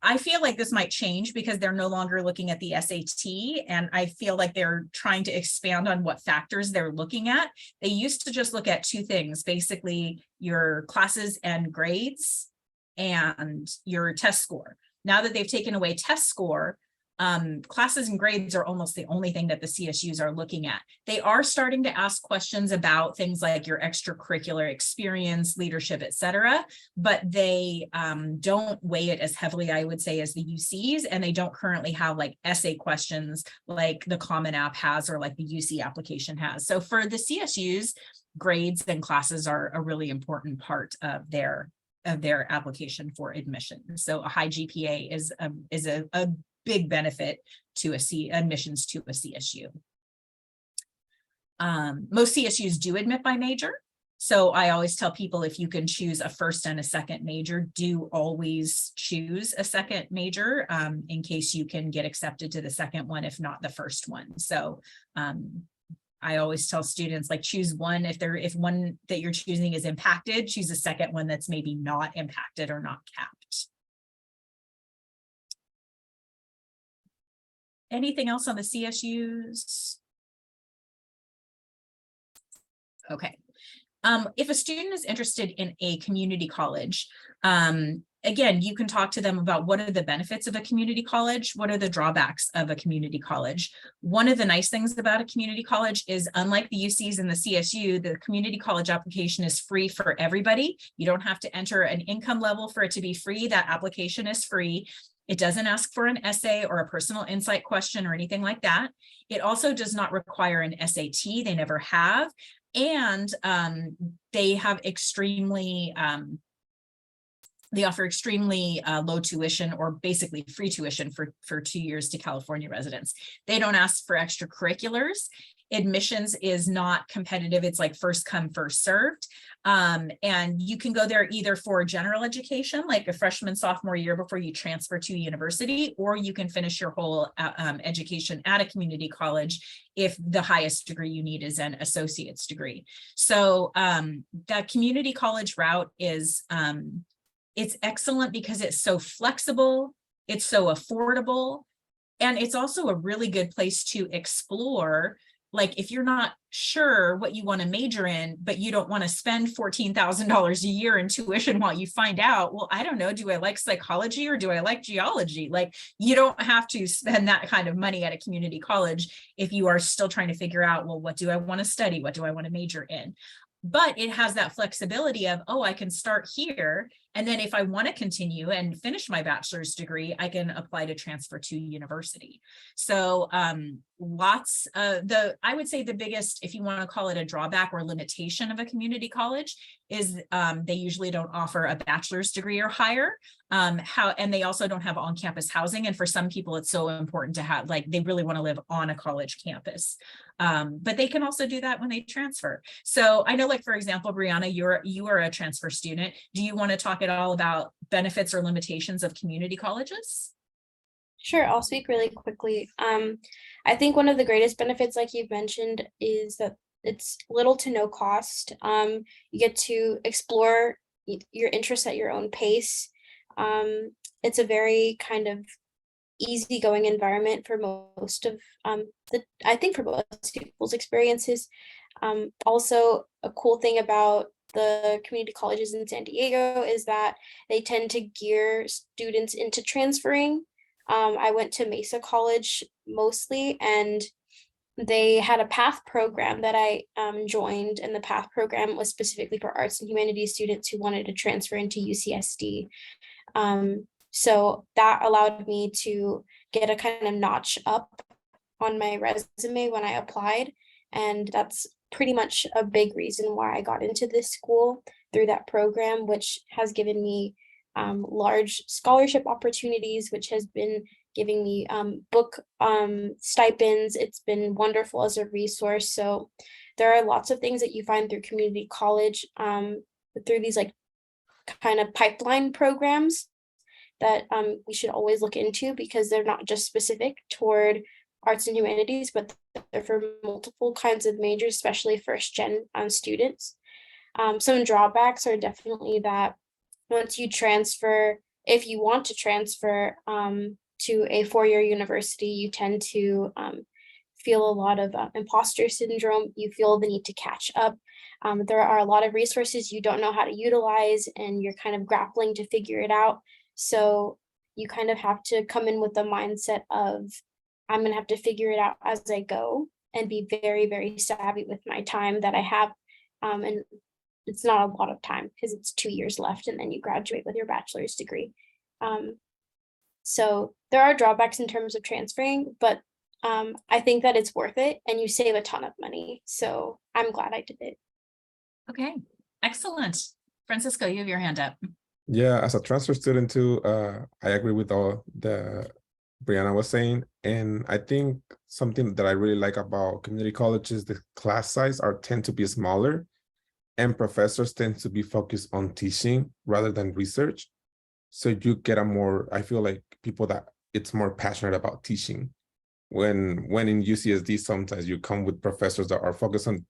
I feel like this might change because they're no longer looking at the SAT, and I feel like they're trying to expand on what factors they're looking at. They used to just look at two things, basically your classes and grades and your test score. Now that they've taken away test score, classes and grades are almost the only thing that the CSUs are looking at. They are starting to ask questions about things like your extracurricular experience, leadership, etc., but they don't weigh it as heavily, I would say, as the UCs, and they don't currently have like essay questions like the Common App has or like the UC application has. So for the CSUs, grades and classes are a really important part of their application for admission. So a high GPA is a big benefit to admissions to a CSU. Most CSUs do admit by major. So I always tell people, if you can choose a first and a second major, do always choose a second major in case you can get accepted to the second one, if not the first one. So I always tell students, like, choose one. If one that you're choosing is impacted, choose a second one that's maybe not impacted or not capped. Anything else on the CSUs? Okay. If a student is interested in a community college, again, you can talk to them about what are the benefits of a community college, what are the drawbacks of a community college. One of the nice things about a community college is, unlike the UCs and the CSU, the community college application is free for everybody. You don't have to enter an income level for it to be free. That application is free. It doesn't ask for an essay or a personal insight question or anything like that. It also does not require an SAT. They never have. And they have they offer extremely low tuition, or basically free tuition for 2 years to California residents. They don't ask for extracurriculars. Admissions is not competitive. It's like first come, first served. And you can go there either for general education, like a freshman, sophomore year before you transfer to university, or you can finish your whole education at a community college if the highest degree you need is an associate's degree. So that community college route is, it's excellent because it's so flexible, it's so affordable, and it's also a really good place to explore. Like, if you're not sure what you want to major in, but you don't want to spend $14,000 a year in tuition while you find out, well, I don't know, do I like psychology or do I like geology? Like, you don't have to spend that kind of money at a community college if you are still trying to figure out, well, what do I want to study? What do I want to major in? But it has that flexibility of, oh, I can start here. And then if I want to continue and finish my bachelor's degree, I can apply to transfer to university. So I would say the biggest, if you want to call it a drawback or limitation of a community college, is they usually don't offer a bachelor's degree or higher. And they also don't have on-campus housing. And for some people, it's so important to have, like, they really want to live on a college campus. But they can also do that when they transfer. So I know, like, for example, Brianna, you are a transfer student. Do you want to talk at all about benefits or limitations of community colleges? Sure, I'll speak really quickly. I think one of the greatest benefits, like you've mentioned, is that it's little to no cost. You get to explore your interests at your own pace. It's a very kind of easygoing environment for most of I think for most people's experiences. Also, a cool thing about the community colleges in San Diego is that they tend to gear students into transferring. I went to Mesa College mostly, and they had a PATH program that I joined, and the PATH program was specifically for arts and humanities students who wanted to transfer into UCSD. So that allowed me to get a kind of notch up on my resume when I applied, and that's pretty much a big reason why I got into this school through that program, which has given me large scholarship opportunities, which has been giving me book stipends. It's been wonderful as a resource. So there are lots of things that you find through community college, through these like kind of pipeline programs that we should always look into, because they're not just specific toward arts and humanities, but they're for multiple kinds of majors, especially first gen students. Some drawbacks are definitely that once you transfer, if you want to transfer to a four-year university, you tend to feel a lot of imposter syndrome. You feel the need to catch up. There are a lot of resources you don't know how to utilize, and you're kind of grappling to figure it out. So you kind of have to come in with the mindset of, I'm going to have to figure it out as I go, and be very, very savvy with my time that I have. And it's not a lot of time, because it's 2 years left and then you graduate with your bachelor's degree. So there are drawbacks in terms of transferring, but I think that it's worth it, and you save a ton of money. So I'm glad I did it. Okay, excellent. Francisco, you have your hand up. Yeah, as a transfer student too, I agree with all the Brianna was saying. And I think something that I really like about community colleges, the class size tend to be smaller, and professors tend to be focused on teaching rather than research. So you get I feel like people that it's more passionate about teaching. When in UCSD, sometimes you come with professors that are focused on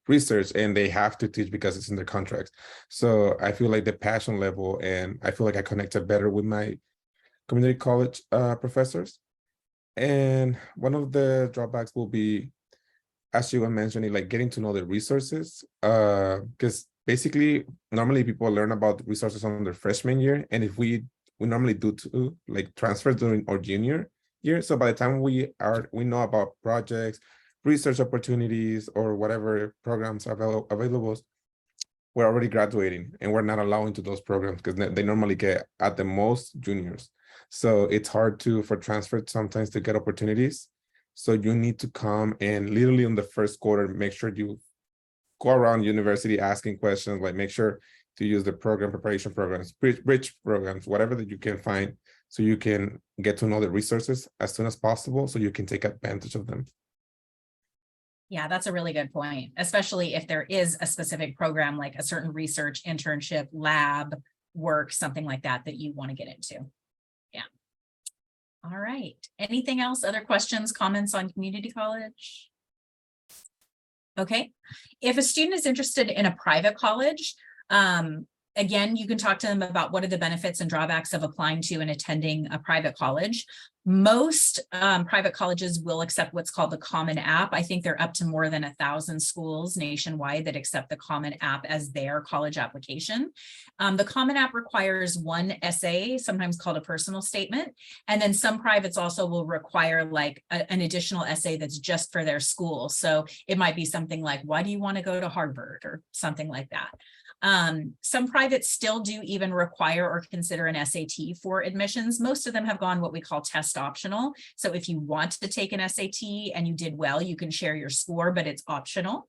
research and they have to teach because it's in their contracts. So I feel like the passion level, and I feel like I connected better with my community college professors. And one of the drawbacks will be, as you were mentioning, like getting to know the resources, because basically normally people learn about resources on their freshman year, and if we normally do to like transfer during our junior year. So by the time we know about projects, research opportunities, or whatever programs are available, we're already graduating, and we're not allowing to those programs because they normally get at the most juniors. So it's hard for transfer sometimes to get opportunities. So you need to come and literally on the first quarter, make sure you go around university asking questions, like make sure to use the program preparation programs, bridge programs, whatever that you can find, so you can get to know the resources as soon as possible so you can take advantage of them. Yeah, that's a really good point, especially if there is a specific program, like a certain research, internship, lab work, something like that, that you want to get into. Yeah. All right. Anything else? Other questions, comments on community college? Okay. If a student is interested in a private college, again, you can talk to them about what are the benefits and drawbacks of applying to and attending a private college. Most private colleges will accept what's called the Common App. I think they're up to more than 1,000 schools nationwide that accept the Common App as their college application. The Common App requires one essay, sometimes called a personal statement. And then some privates also will require like an additional essay that's just for their school. So it might be something like, why do you want to go to Harvard, or something like that. Some privates still do even require or consider an SAT for admissions. Most of them have gone what we call test optional. So if you want to take an SAT and you did well, you can share your score, but it's optional.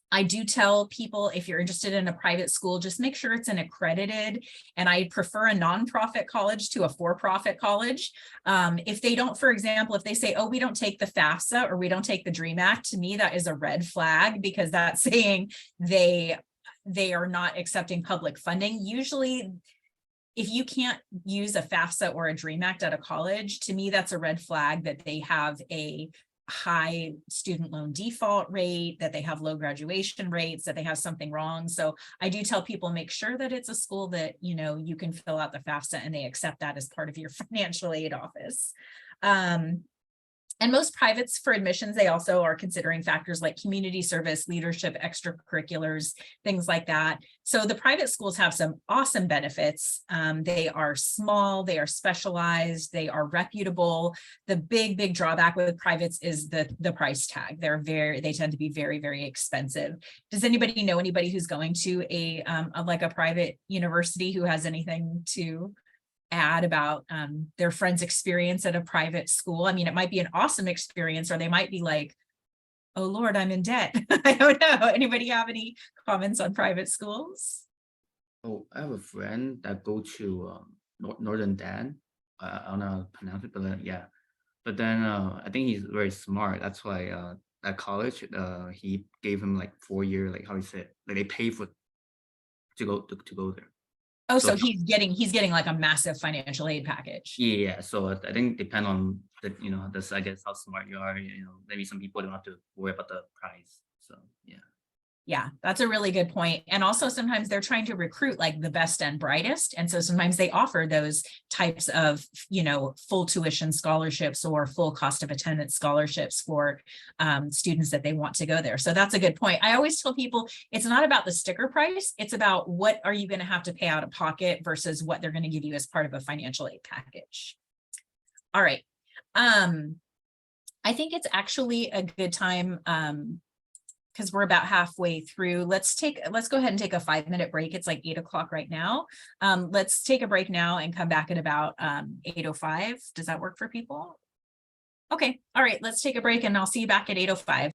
I do tell people, if you're interested in a private school, just make sure it's an accredited, and I prefer a nonprofit college to a for-profit college. If they don't, for example, if they say, oh, we don't take the FAFSA or we don't take the DREAM Act, to me, that is a red flag, because that's saying they are not accepting public funding. Usually, if you can't use a FAFSA or a DREAM Act at a college, to me, that's a red flag that they have a high student loan default rate, that they have low graduation rates, that they have something wrong. So I do tell people, make sure that it's a school that, you know, you can fill out the FAFSA and they accept that as part of your financial aid office. And most privates for admissions, they also are considering factors like community service, leadership, extracurriculars, things like that. So the private schools have some awesome benefits. They are small, they are specialized, they are reputable. The big drawback with privates is the price tag. They tend to be very, very expensive. Does anybody know anybody who's going to a private university who has anything to add about their friend's experience at a private school? I mean, it might be an awesome experience, or they might be like, oh Lord, I'm in debt. I don't know. Anybody have any comments on private schools? Oh, I have a friend that go to Northern Dan, I don't know how to pronounce it, but yeah. But then I think he's very smart. That's why at college he gave him like 4 year, like how he said, like they pay for to go there. Oh, So so he's getting like a massive financial aid package. yeah, so I think depend on the this, I guess, how smart you are. Maybe some people don't have to worry about the price. So yeah. Yeah, that's a really good point. And also sometimes they're trying to recruit like the best and brightest. And so sometimes they offer those types of, full tuition scholarships or full cost of attendance scholarships for students that they want to go there. So that's a good point. I always tell people it's not about the sticker price. It's about what are you going to have to pay out of pocket versus what they're going to give you as part of a financial aid package. All right. I think it's actually a good time because we're about halfway through. Let's go ahead and take a 5-minute break. It's like 8 o'clock right now. Let's take a break now and come back at about 8:05. Does that work for people? Okay. All right. Let's take a break and I'll see you back at 8:05.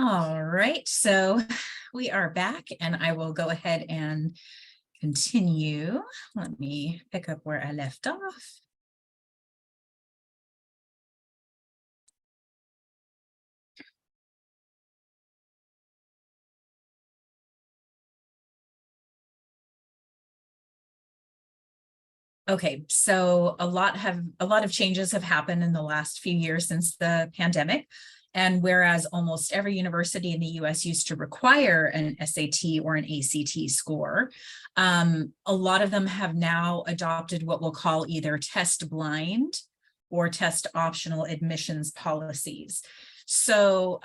All right, so we are back and I will go ahead and continue. Let me pick up where I left off. Okay, so a lot of changes have happened in the last few years since the pandemic. And whereas almost every university in the US used to require an SAT or an ACT score, a lot of them have now adopted what we'll call either test blind or test optional admissions policies. So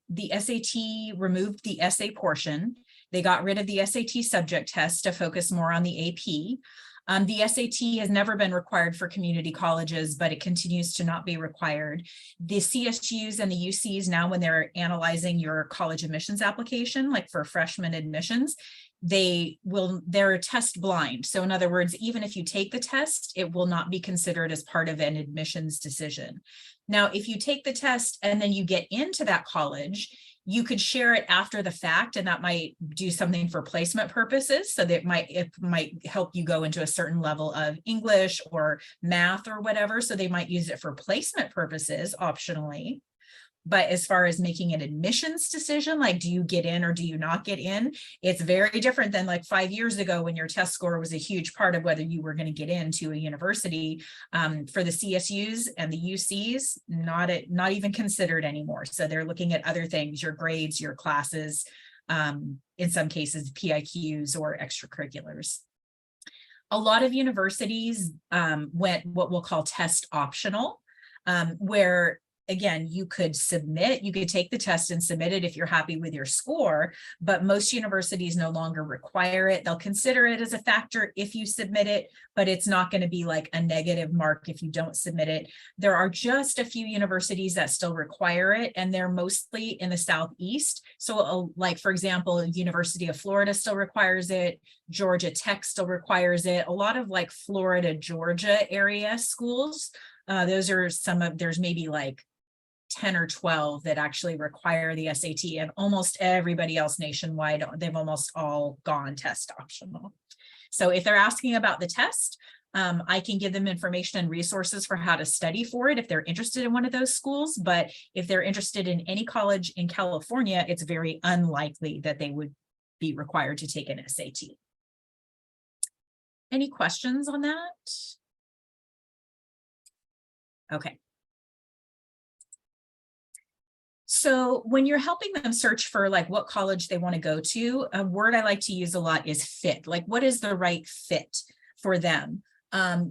the SAT removed the essay portion. They got rid of the SAT subject test to focus more on the AP. The SAT has never been required for community colleges, but it continues to not be required. The CSUs and the UCs now, when they're analyzing your college admissions application, like for freshman admissions, they're test blind. So in other words, even if you take the test, it will not be considered as part of an admissions decision. Now, if you take the test and then you get into that college, you could share it after the fact, and that might do something for placement purposes. So that it might help you go into a certain level of English or math or whatever. So they might use it for placement purposes optionally. But as far as making an admissions decision, like do you get in or do you not get in, it's very different than like 5 years ago when your test score was a huge part of whether you were going to get into a university. For the CSUs and the UCs, not even considered anymore. So they're looking at other things, your grades, your classes, in some cases PIQs or extracurriculars. A lot of universities went what we'll call test optional, where again, you could take the test and submit it if you're happy with your score, but most universities no longer require it. They'll consider it as a factor if you submit it, but it's not going to be like a negative mark if you don't submit it. There are just a few universities that still require it, and they're mostly in the Southeast. So like, for example, University of Florida still requires it. Georgia Tech still requires it. A lot of like Florida, Georgia area schools, there's maybe like 10 or 12 that actually require the SAT, and almost everybody else nationwide, they've almost all gone test optional. So if they're asking about the test, I can give them information and resources for how to study for it if they're interested in one of those schools. But if they're interested in any college in California, it's very unlikely that they would be required to take an SAT. Any questions on that? Okay. So when you're helping them search for like what college they want to go to, a word I like to use a lot is fit. Like, what is the right fit for them?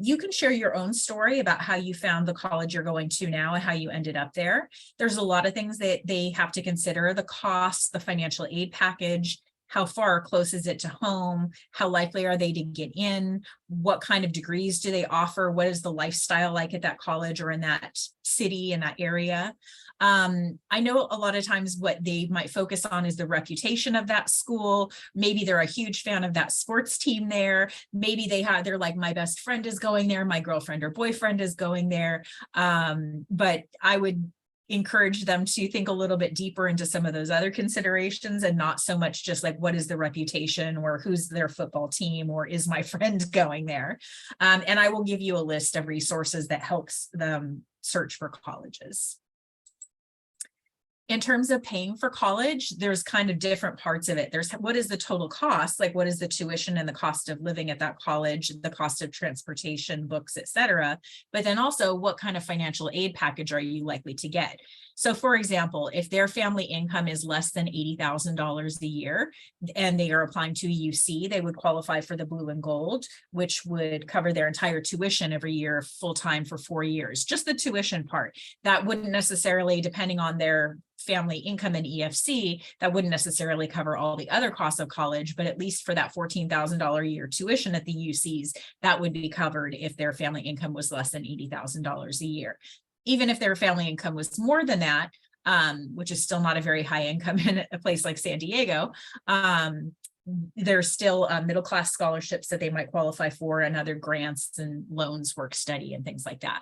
You can share your own story about how you found the college you're going to now and how you ended up there. There's a lot of things that they have to consider: the cost, the financial aid package, how far or close is it to home, how likely are they to get in, what kind of degrees do they offer, what is the lifestyle like at that college or in that city, in that area. I know a lot of times what they might focus on is the reputation of that school. Maybe they're a huge fan of that sports team there. Maybe they're like, my best friend is going there, my girlfriend or boyfriend is going there. But I would encourage them to think a little bit deeper into some of those other considerations, and not so much just like, what is the reputation or who's their football team or is my friend going there. And I will give you a list of resources that helps them search for colleges. In terms of paying for college, there's kind of different parts of it. There's what is the total cost, like what is the tuition and the cost of living at that college, the cost of transportation, books, etc. But then also, what kind of financial aid package are you likely to get? So for example, if their family income is less than $80,000 a year and they are applying to a UC, they would qualify for the Blue and Gold, which would cover their entire tuition every year full-time for 4 years. Just the tuition part. That wouldn't necessarily, depending on their family income and EFC, that wouldn't necessarily cover all the other costs of college, but at least for that $14,000 a year tuition at the UCs, that would be covered if their family income was less than $80,000 a year. Even if their family income was more than that, which is still not a very high income in a place like San Diego, there's still middle-class scholarships that they might qualify for, and other grants and loans, work study, and things like that.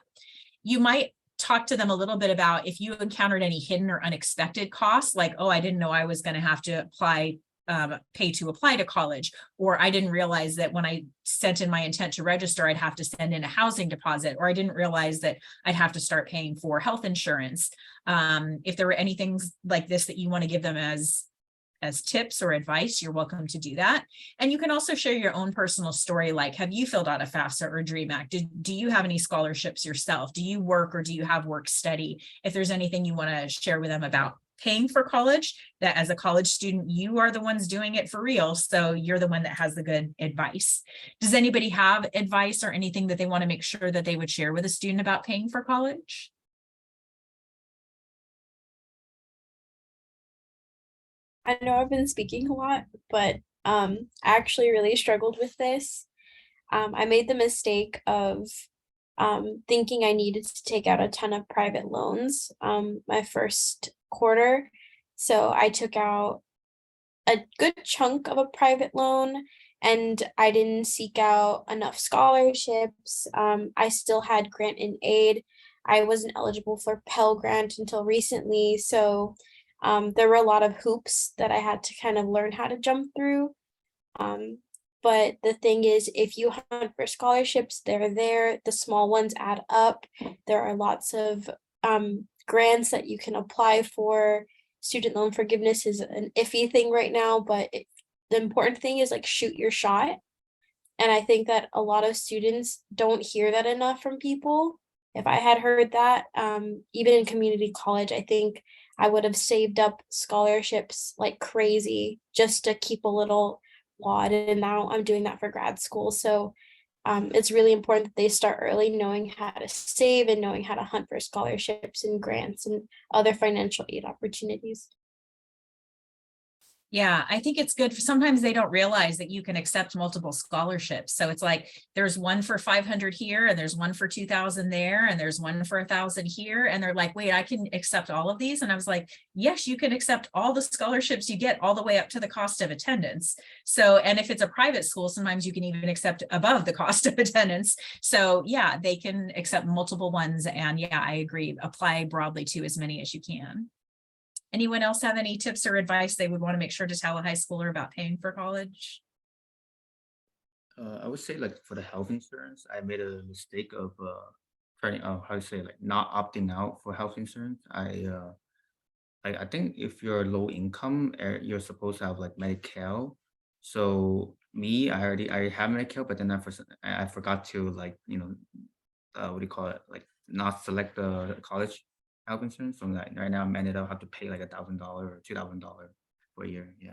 You might talk to them a little bit about if you encountered any hidden or unexpected costs, like, oh, I didn't know I was going to have to pay to apply to college, or I didn't realize that when I sent in my intent to register, I'd have to send in a housing deposit, or I didn't realize that I'd have to start paying for health insurance. If there were anything like this that you want to give them as tips or advice, you're welcome to do that. And you can also share your own personal story, like, have you filled out a FAFSA or DREAM Act? Do you have any scholarships yourself? Do you work, or do you have work study? If there's anything you want to share with them about paying for college, that as a college student, you are the ones doing it for real. So you're the one that has the good advice. Does anybody have advice or anything that they want to make sure that they would share with a student about paying for college? I know I've been speaking a lot, but I actually really struggled with this. I made the mistake of thinking I needed to take out a ton of private loans my first quarter. So I took out a good chunk of a private loan, and I didn't seek out enough scholarships. I still had grant and aid. I wasn't eligible for Pell Grant until recently. So there were a lot of hoops that I had to kind of learn how to jump through. But the thing is, if you hunt for scholarships, they're there. The small ones add up. There are lots of grants that you can apply for. Student loan forgiveness is an iffy thing right now, but the important thing is like shoot your shot. And I think that a lot of students don't hear that enough from people. If I had heard that, even in community college, I think I would have saved up scholarships like crazy just to keep a little wad. And now I'm doing that for grad school. So it's really important that they start early, knowing how to save and knowing how to hunt for scholarships and grants and other financial aid opportunities. Yeah, I think it's good. Sometimes they don't realize that you can accept multiple scholarships. So it's like there's one for 500 here, and there's one for 2,000 there, and there's one for 1,000 here. And they're like, wait, I can accept all of these. And I was like, yes, you can accept all the scholarships you get all the way up to the cost of attendance. So, and if it's a private school, sometimes you can even accept above the cost of attendance. So yeah, they can accept multiple ones. And yeah, I agree. Apply broadly to as many as you can. Anyone else have any tips or advice they would want to make sure to tell a high schooler about paying for college? I would say, like, for the health insurance, I made a mistake of trying how to say, like, not opting out for health insurance. I think if you're low income, you're supposed to have like Medicare. So me, I have Medicare, but then I forgot to, like, what do you call it, like, not select the college health insurance. So like right now I'm ended up have to pay like $1,000 or $2,000 for a year. Yeah.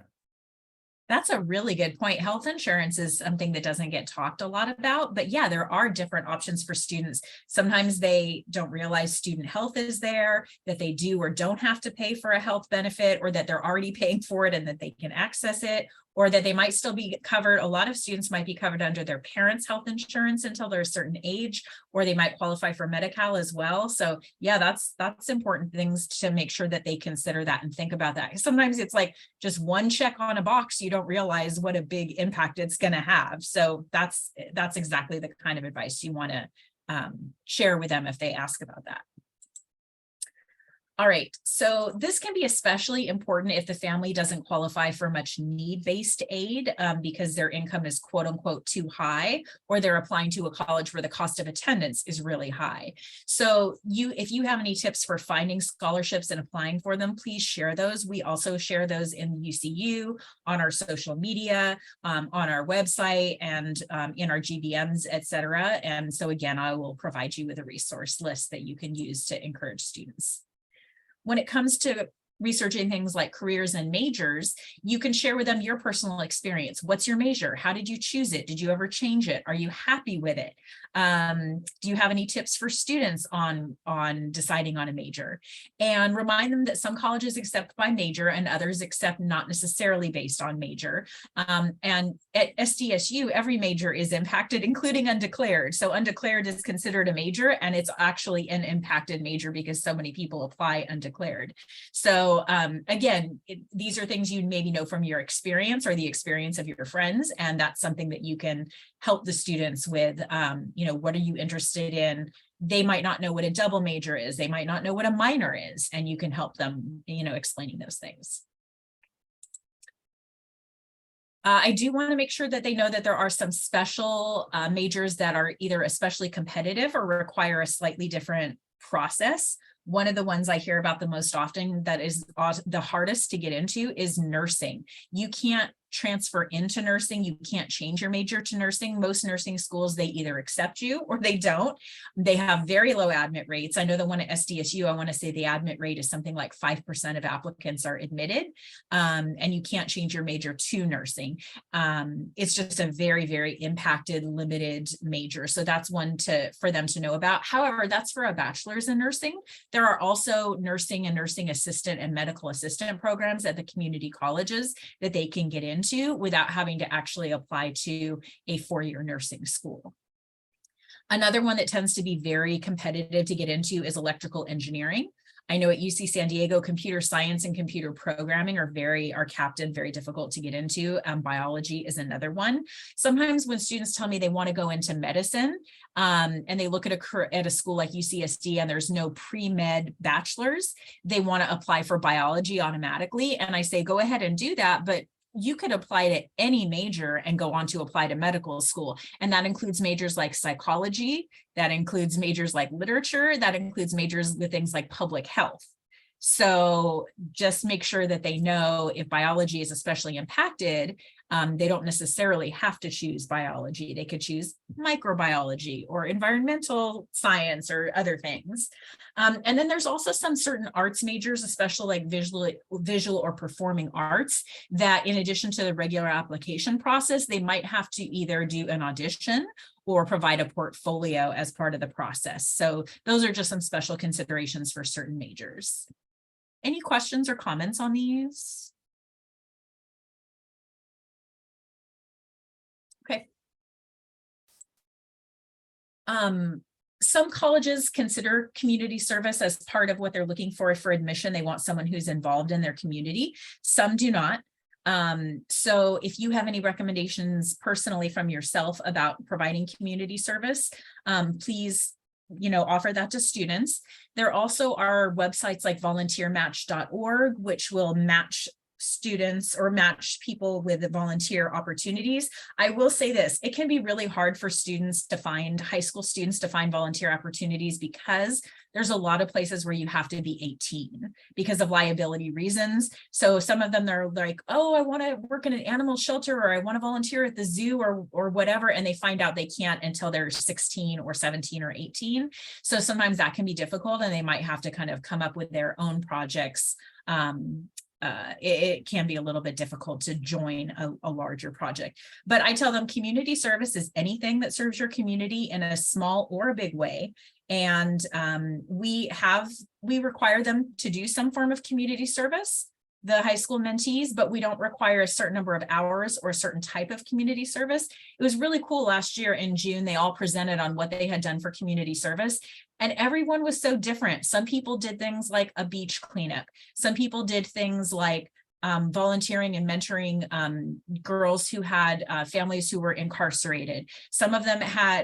That's a really good point. Health insurance is something that doesn't get talked a lot about, but yeah, there are different options for students. Sometimes they don't realize student health is there, that they do or don't have to pay for a health benefit, or that they're already paying for it and that they can access it, or that they might still be covered. A lot of students might be covered under their parents' health insurance until they're a certain age, or they might qualify for Medi-Cal as well. So yeah, that's important things to make sure that they consider that and think about that. Sometimes it's like just one check on a box, you don't realize what a big impact it's going to have. So that's exactly the kind of advice you want to share with them if they ask about that. All right, so this can be especially important if the family doesn't qualify for much need-based aid because their income is quote unquote too high, or they're applying to a college where the cost of attendance is really high. So if you have any tips for finding scholarships and applying for them, please share those. We also share those in UCU, on our social media, on our website, and in our GBMs, et cetera. And so again, I will provide you with a resource list that you can use to encourage students. When it comes to researching things like careers and majors, you can share with them your personal experience. What's your major? How did you choose it? Did you ever change it? Are you happy with it? Do you have any tips for students on deciding on a major? And remind them that some colleges accept by major and others accept not necessarily based on major. And at SDSU, every major is impacted, including undeclared. So undeclared is considered a major, and it's actually an impacted major because so many people apply undeclared. So again, these are things you maybe know from your experience or the experience of your friends, and that's something that you can help the students with. What are you interested in? they might not know what a double major is. They might not know what a minor is, and you can help them, explaining those things. I do want to make sure that they know that there are some special majors that are either especially competitive or require a slightly different process. One of the ones I hear about the most often that is the hardest to get into is nursing. You can't transfer into nursing. You can't change your major to nursing. Most nursing schools, they either accept you or they don't. They have very low admit rates. I know the one at SDSU, I want to say the admit rate is something like 5% of applicants are admitted, and you can't change your major to nursing. It's just a very, very impacted, limited major. So that's one for them to know about. However, that's for a bachelor's in nursing. There are also nursing and nursing assistant and medical assistant programs at the community colleges that they can get into without having to actually apply to a four-year nursing school. Another one that tends to be very competitive to get into is electrical engineering. I know at UC San Diego, computer science and computer programming are capped and very difficult to get into. Biology is another one. Sometimes when students tell me they want to go into medicine, and they look at a school like UCSD and there's no pre-med bachelor's, they want to apply for biology automatically. And I say, go ahead and do that, but you could apply to any major and go on to apply to medical school. And that includes majors like psychology, that includes majors like literature, that includes majors with things like public health. So just make sure that they know if biology is especially impacted, they don't necessarily have to choose biology. They could choose microbiology or environmental science or other things. And then there's also some certain arts majors, especially like visual or performing arts, that in addition to the regular application process, they might have to either do an audition or provide a portfolio as part of the process. So those are just some special considerations for certain majors. Any questions or comments on these? Okay. Some colleges consider community service as part of what they're looking for admission. They want someone who's involved in their community. Some do not. So if you have any recommendations personally from yourself about providing community service, please, offer that to students. There also are websites like volunteermatch.org, which will match students or match people with volunteer opportunities. I will say this, it can be really hard for high school students to find volunteer opportunities because there's a lot of places where you have to be 18 because of liability reasons. So some of them are like, oh, I want to work in an animal shelter, or I want to volunteer at the zoo or whatever. And they find out they can't until they're 16 or 17 or 18. So sometimes that can be difficult and they might have to kind of come up with their own projects. It can be a little bit difficult to join a larger project. But I tell them community service is anything that serves your community in a small or a big way. And we require them to do some form of community service, the high school mentees, but we don't require a certain number of hours or a certain type of community service. It was really cool last year in June, they all presented on what they had done for community service. And everyone was so different. Some people did things like a beach cleanup. Some people did things like volunteering and mentoring girls who had families who were incarcerated. Some of them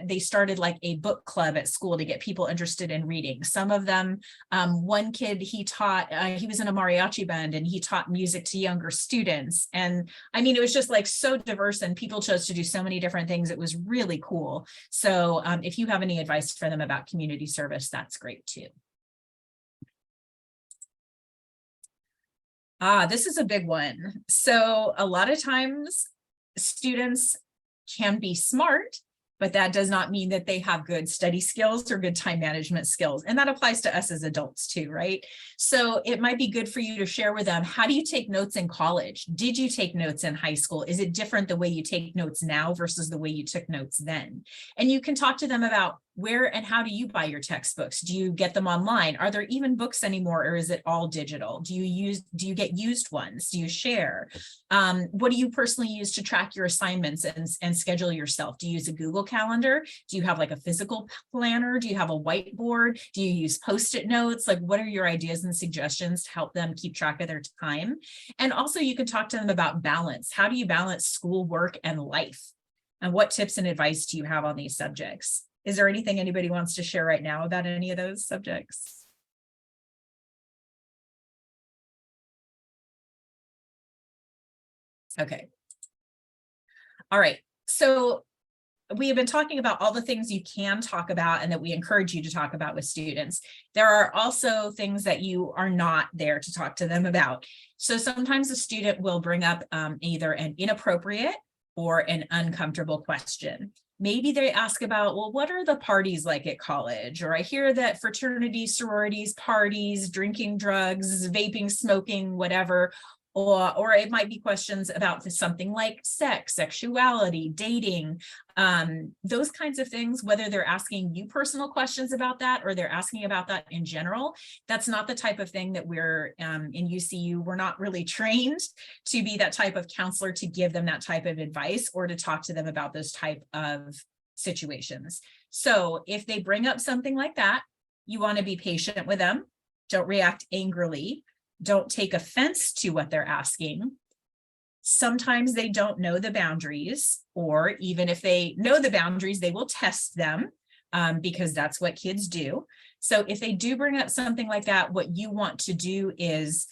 they started like a book club at school to get people interested in reading. Some of them, one kid, he was in a mariachi band and he taught music to younger students. And I mean, it was just like so diverse and people chose to do so many different things. It was really cool. So if you have any advice for them about community service, that's great too. This is a big one. So a lot of times students can be smart, but that does not mean that they have good study skills or good time management skills. And that applies to us as adults too, right? So it might be good for you to share with them, how do you take notes in college? Did you take notes in high school? Is it different the way you take notes now versus the way you took notes then? And you can talk to them about where and how do you buy your textbooks? Do you get them online? Are there even books anymore, or is it all digital? Do you get used ones? Do you share? What do you personally use to track your assignments and schedule yourself? Do you use a Google Calendar? Do you have like a physical planner? Do you have a whiteboard? Do you use Post-it notes? Like, what are your ideas and suggestions to help them keep track of their time? And also you can talk to them about balance. How do you balance school, work, and life? And what tips and advice do you have on these subjects? Is there anything anybody wants to share right now about any of those subjects? Okay. All right. So we have been talking about all the things you can talk about and that we encourage you to talk about with students. There are also things that you are not there to talk to them about. So sometimes a student will bring up either an inappropriate or an uncomfortable question. Maybe they ask about, well, what are the parties like at college? Or I hear that fraternities, sororities, parties, drinking drugs, vaping, smoking, whatever. Or it might be questions about something like sex, sexuality, dating, those kinds of things, whether they're asking you personal questions about that or they're asking about that in general. That's not the type of thing that we're in UCU. We're not really trained to be that type of counselor to give them that type of advice or to talk to them about those type of situations. So if they bring up something like that, you want to be patient with them. Don't react angrily. Don't take offense to what they're asking. Sometimes they don't know the boundaries, or even if they know the boundaries, they will test them because that's what kids do. So if they do bring up something like that, what you want to do is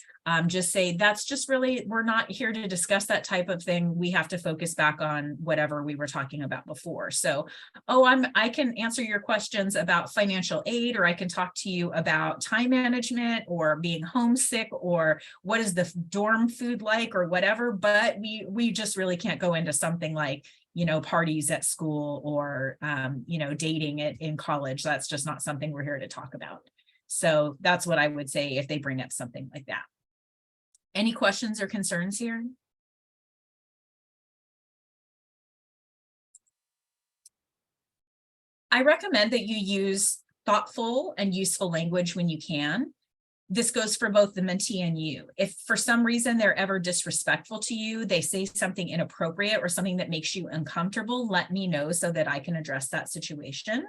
just say, that's just really, we're not here to discuss that type of thing. We have to focus back on whatever we were talking about before. So, I can answer your questions about financial aid, or I can talk to you about time management or being homesick, or what is the dorm food like, or whatever. But we just really can't go into something like, parties at school or, dating in college. That's just not something we're here to talk about. So that's what I would say if they bring up something like that. Any questions or concerns here? I recommend that you use thoughtful and useful language when you can. This goes for both the mentee and you. If for some reason they're ever disrespectful to you, they say something inappropriate or something that makes you uncomfortable, let me know so that I can address that situation.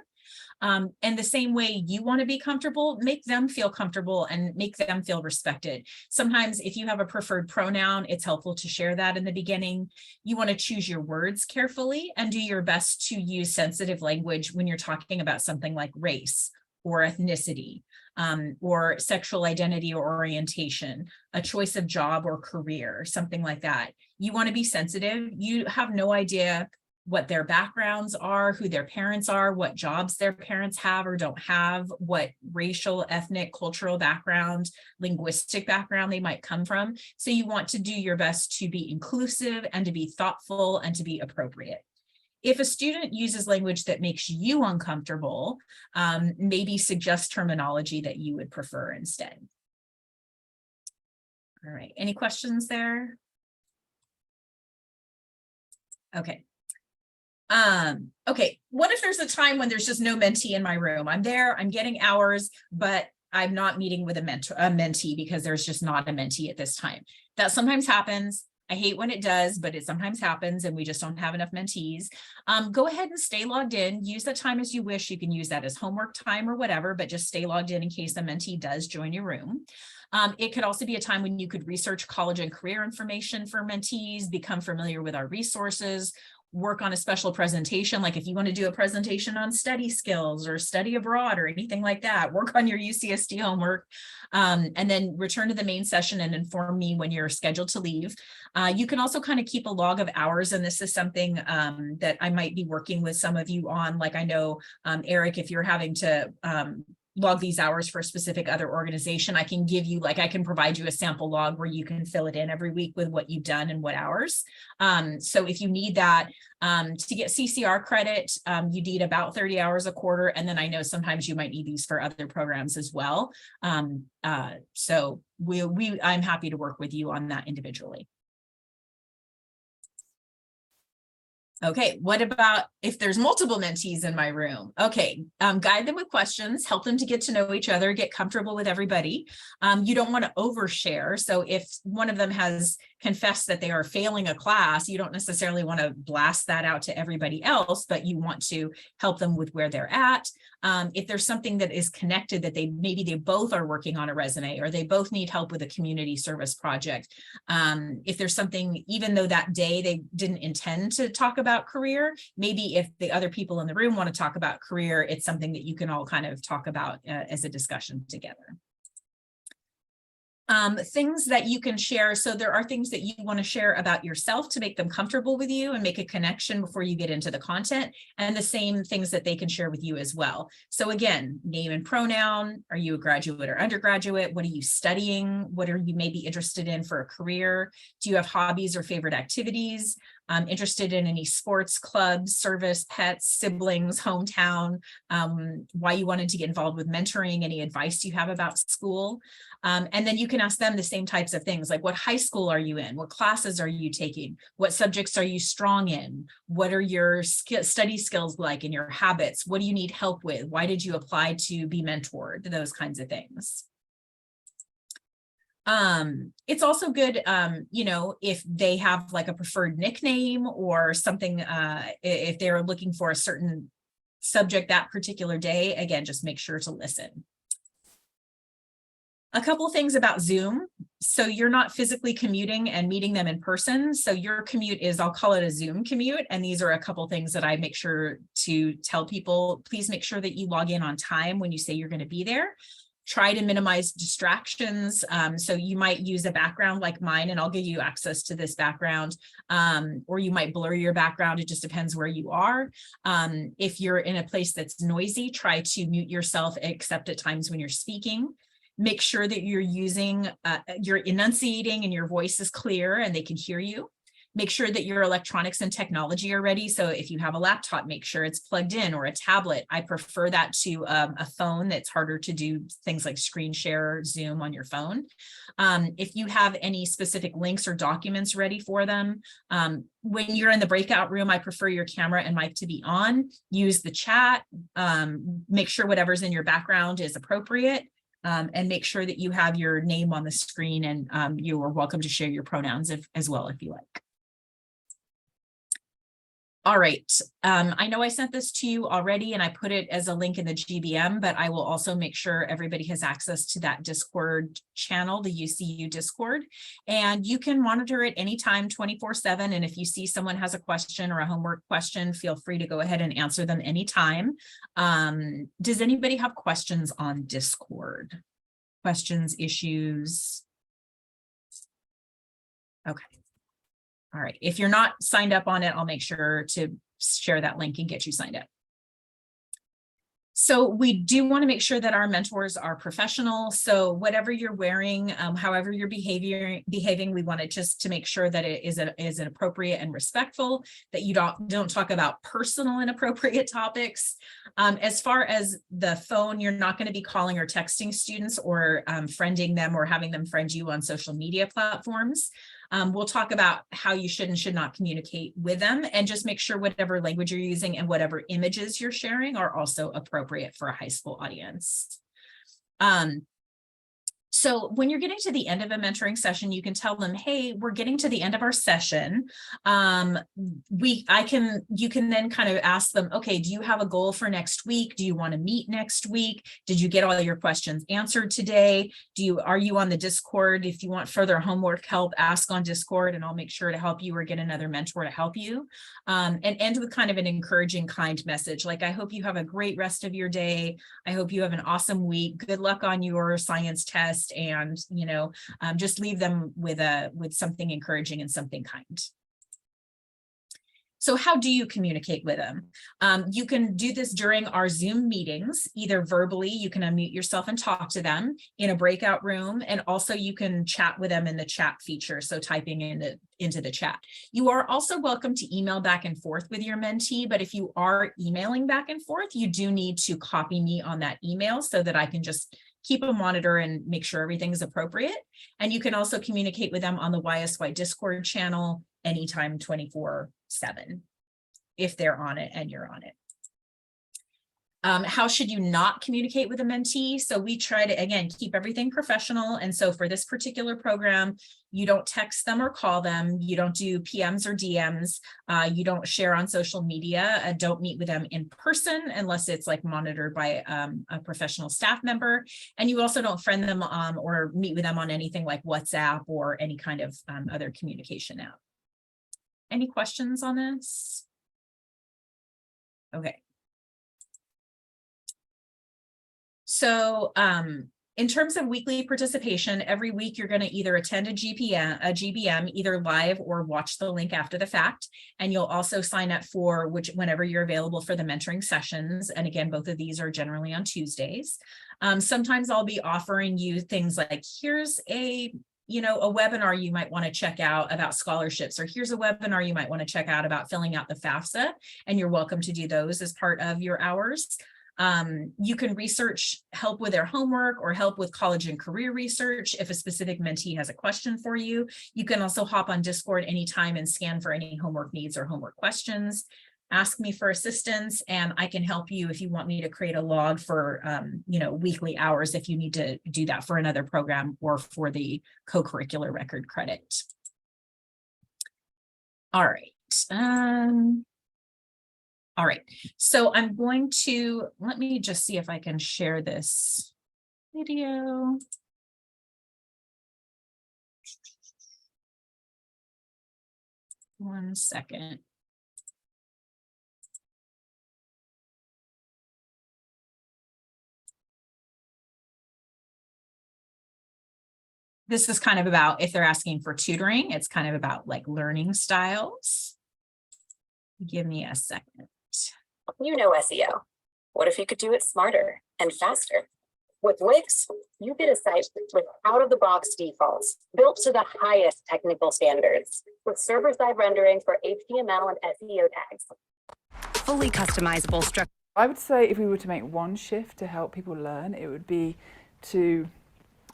And the same way you want to be comfortable, make them feel comfortable and make them feel respected. Sometimes if you have a preferred pronoun, it's helpful to share that in the beginning. You want to choose your words carefully and do your best to use sensitive language when you're talking about something like race or ethnicity, or sexual identity or orientation, a choice of job or career, something like that. You want to be sensitive. You have no idea what their backgrounds are, who their parents are, what jobs their parents have or don't have, what racial, ethnic, cultural background, linguistic background they might come from. So you want to do your best to be inclusive and to be thoughtful and to be appropriate. If a student uses language that makes you uncomfortable, maybe suggest terminology that you would prefer instead. All right, any questions there? Okay. Okay, what if there's a time when there's just no mentee in my room? I'm there, I'm getting hours, but I'm not meeting with a mentee because there's just not a mentee at this time. That sometimes happens. I hate when it does, but it sometimes happens and we just don't have enough mentees. Go ahead and stay logged in. Use the time as you wish. You can use that as homework time or whatever, but just stay logged in case the mentee does join your room. It could also be a time when you could research college and career information for mentees, become familiar with our resources, work on a special presentation. Like if you want to do a presentation on study skills or study abroad or anything like that, work on your UCSD homework, and then return to the main session and inform me when you're scheduled to leave. You can also kind of keep a log of hours, and this is something that I might be working with some of you on. Like I know, Eric, if you're having to log these hours for a specific other organization, I can give you, like, I can provide you a sample log where you can fill it in every week with what you've done and what hours. So if you need that, to get CCR credit, you need about 30 hours a quarter. And then I know sometimes you might need these for other programs as well. So I'm happy to work with you on that individually. Okay, what about if there's multiple mentees in my room? Okay, guide them with questions, help them to get to know each other, get comfortable with everybody. You don't want to overshare. So if one of them has confessed that they are failing a class, you don't necessarily want to blast that out to everybody else, but you want to help them with where they're at. If there's something that is connected that maybe they both are working on a resume, or they both need help with a community service project. If there's something, even though that day they didn't intend to talk about career, maybe if the other people in the room want to talk about career, it's something that you can all kind of talk about as a discussion together. Things that you can share. So there are things that you want to share about yourself to make them comfortable with you and make a connection before you get into the content, and the same things that they can share with you as well. So again, name and pronoun. Are you a graduate or undergraduate? What are you studying? What are you maybe interested in for a career? Do you have hobbies or favorite activities? Interested in any sports, clubs, service, pets, siblings, hometown, why you wanted to get involved with mentoring, any advice you have about school. And then you can ask them the same types of things, like what high school are you in? What classes are you taking? What subjects are you strong in? What are your study skills like and your habits? What do you need help with? Why did you apply to be mentored? Those kinds of things. It's also good, you know, if they have like a preferred nickname or something, if they're looking for a certain subject that particular day, again, just make sure to listen. A couple of things about Zoom. So you're not physically commuting and meeting them in person. So your commute is, I'll call it a Zoom commute. And these are a couple things that I make sure to tell people. Please make sure that you log in on time when you say you're going to be there. Try to minimize distractions. So you might use a background like mine, and I'll give you access to this background, or you might blur your background. It just depends where you are. If you're in a place that's noisy, try to mute yourself, except at times when you're speaking. Make sure that you're enunciating and your voice is clear and they can hear you. Make sure that your electronics and technology are ready. So if you have a laptop, make sure it's plugged in, or a tablet. I prefer that to a phone. That's harder to do things like screen share, Zoom on your phone. If you have any specific links or documents ready for them, when you're in the breakout room, I prefer your camera and mic to be on. Use the chat. Make sure whatever's in your background is appropriate. And make sure that you have your name on the screen, and you are welcome to share your pronouns as well if you like. All right, I know I sent this to you already and I put it as a link in the GBM, but I will also make sure everybody has access to that Discord channel, the UCU Discord, and you can monitor it anytime 24/7. And if you see someone has a question or a homework question, feel free to go ahead and answer them anytime. Does anybody have questions on Discord? Questions, issues? Okay. All right, if you're not signed up on it, I'll make sure to share that link and get you signed up. So we do want to make sure that our mentors are professional. So whatever you're wearing, however you're behaving, we want it just to make sure that it is an appropriate and respectful, that you don't talk about personal inappropriate topics. As far as the phone, you're not going to be calling or texting students or friending them or having them friend you on social media platforms. We'll talk about how you should and should not communicate with them, and just make sure whatever language you're using and whatever images you're sharing are also appropriate for a high school audience. So when you're getting to the end of a mentoring session, you can tell them, hey, we're getting to the end of our session. You can then kind of ask them, okay, do you have a goal for next week? Do you want to meet next week? Did you get all your questions answered today? Are you on the Discord? If you want further homework help, ask on Discord and I'll make sure to help you or get another mentor to help you. And end with kind of an encouraging, kind message. Like, I hope you have a great rest of your day. I hope you have an awesome week. Good luck on your science test. And, you know, just leave them with something encouraging and something kind. So how do you communicate with them? You can do this during our Zoom meetings, either verbally, you can unmute yourself and talk to them in a breakout room, and also you can chat with them in the chat feature, so typing into the chat. You are also welcome to email back and forth with your mentee, but if you are emailing back and forth, you do need to copy me on that email so that I can just keep a monitor and make sure everything's appropriate. And you can also communicate with them on the YSY Discord channel anytime 24/7 if they're on it and you're on it. How should you not communicate with a mentee? So we try to, again, keep everything professional. And so for this particular program, you don't text them or call them. You don't do PMs or DMs. You don't share on social media. Don't meet with them in person unless it's like monitored by a professional staff member. And you also don't friend them or meet with them on anything like WhatsApp or any kind of other communication app. Any questions on this? Okay. So in terms of weekly participation, every week you're going to either attend a GBM, either live or watch the link after the fact. And you'll also sign up for whenever you're available for the mentoring sessions. And again, both of these are generally on Tuesdays. Sometimes I'll be offering you things like, here's a webinar you might want to check out about scholarships, or here's a webinar you might want to check out about filling out the FAFSA. And you're welcome to do those as part of your hours. You can help with their homework or help with college and career research. If a specific mentee has a question for you, you can also hop on Discord anytime and scan for any homework needs or homework questions. Ask me for assistance, and I can help you if you want me to create a log for, weekly hours if you need to do that for another program or for the co-curricular record credit. All right. All right, so I'm going to, let me just see if I can share this video. One second. This is kind of about, if they're asking for tutoring, it's kind of about like learning styles. Give me a second. You know SEO. What if you could do it smarter and faster? With Wix, you get a site with out-of-the-box defaults built to the highest technical standards with server-side rendering for HTML and SEO tags. Fully customizable structure. I would say if we were to make one shift to help people learn, it would be to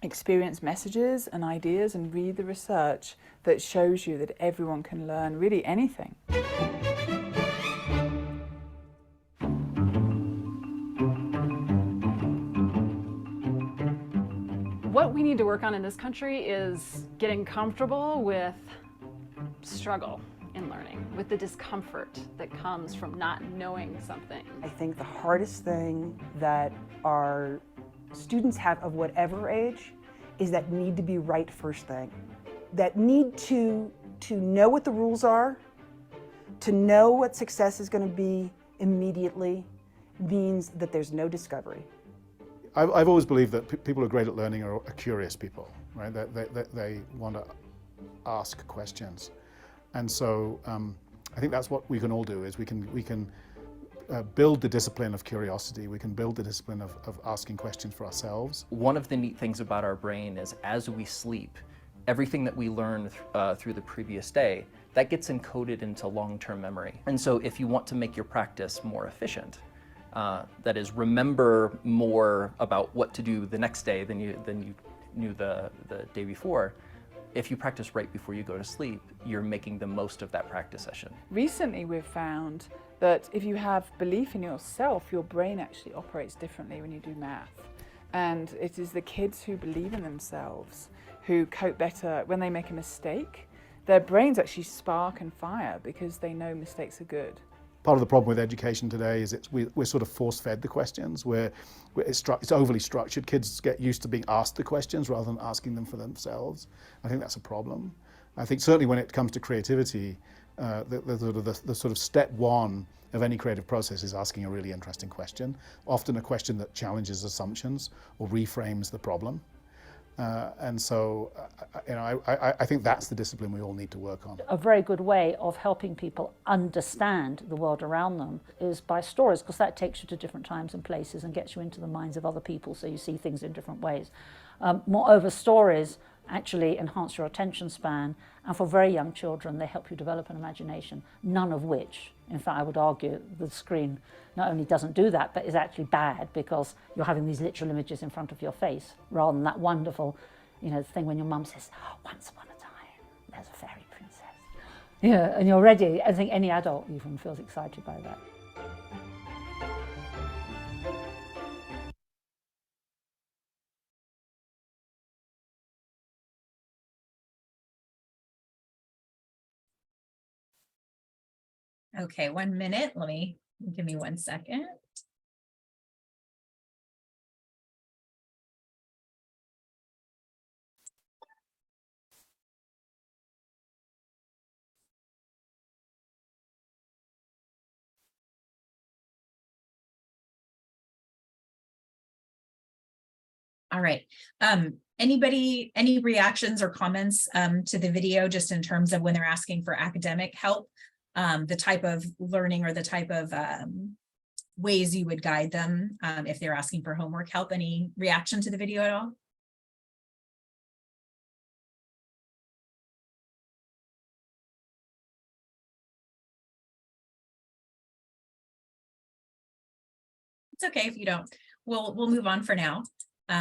experience messages and ideas and read the research that shows you that everyone can learn really anything. What we need to work on in this country is getting comfortable with struggle in learning, with the discomfort that comes from not knowing something. I think the hardest thing that our students have of whatever age is that need to be right first thing. That need to know what the rules are, to know what success is going to be immediately, means that there's no discovery. I've always believed that people who are great at learning are curious people, right? They want to ask questions. And so I think that's what we can all do, is we can build the discipline of curiosity. We can build the discipline of asking questions for ourselves. One of the neat things about our brain is as we sleep, everything that we learn through the previous day, that gets encoded into long-term memory. And so if you want to make your practice more efficient, that is, remember more about what to do the next day than you knew the day before, if you practice right before you go to sleep, you're making the most of that practice session. Recently we've found that if you have belief in yourself, your brain actually operates differently when you do math. And it is the kids who believe in themselves who cope better when they make a mistake. Their brains actually spark and fire because they know mistakes are good. Part of the problem with education today is we're sort of force-fed the questions, where it's overly structured. Kids get used to being asked the questions rather than asking them for themselves. I think that's a problem. I think certainly when it comes to creativity, the sort of step one of any creative process is asking a really interesting question, often a question that challenges assumptions or reframes the problem. And so, I think that's the discipline we all need to work on. A very good way of helping people understand the world around them is by stories, because that takes you to different times and places and gets you into the minds of other people, so you see things in different ways. Moreover, stories actually enhance your attention span, and for very young children, they help you develop an imagination, none of which, in fact, I would argue the screen not only doesn't do that, but is actually bad because you're having these literal images in front of your face, rather than that wonderful, thing when your mum says, once upon a time, there's a fairy princess. Yeah, and you're ready. I think any adult even feels excited by that. Okay, 1 minute. Give me 1 second. All right. Anybody, any reactions or comments to the video, just in terms of when they're asking for academic help, the type of learning or the type of ways you would guide them if they're asking for homework help? Any reaction to the video at all? It's okay if you don't. We'll move on for now. All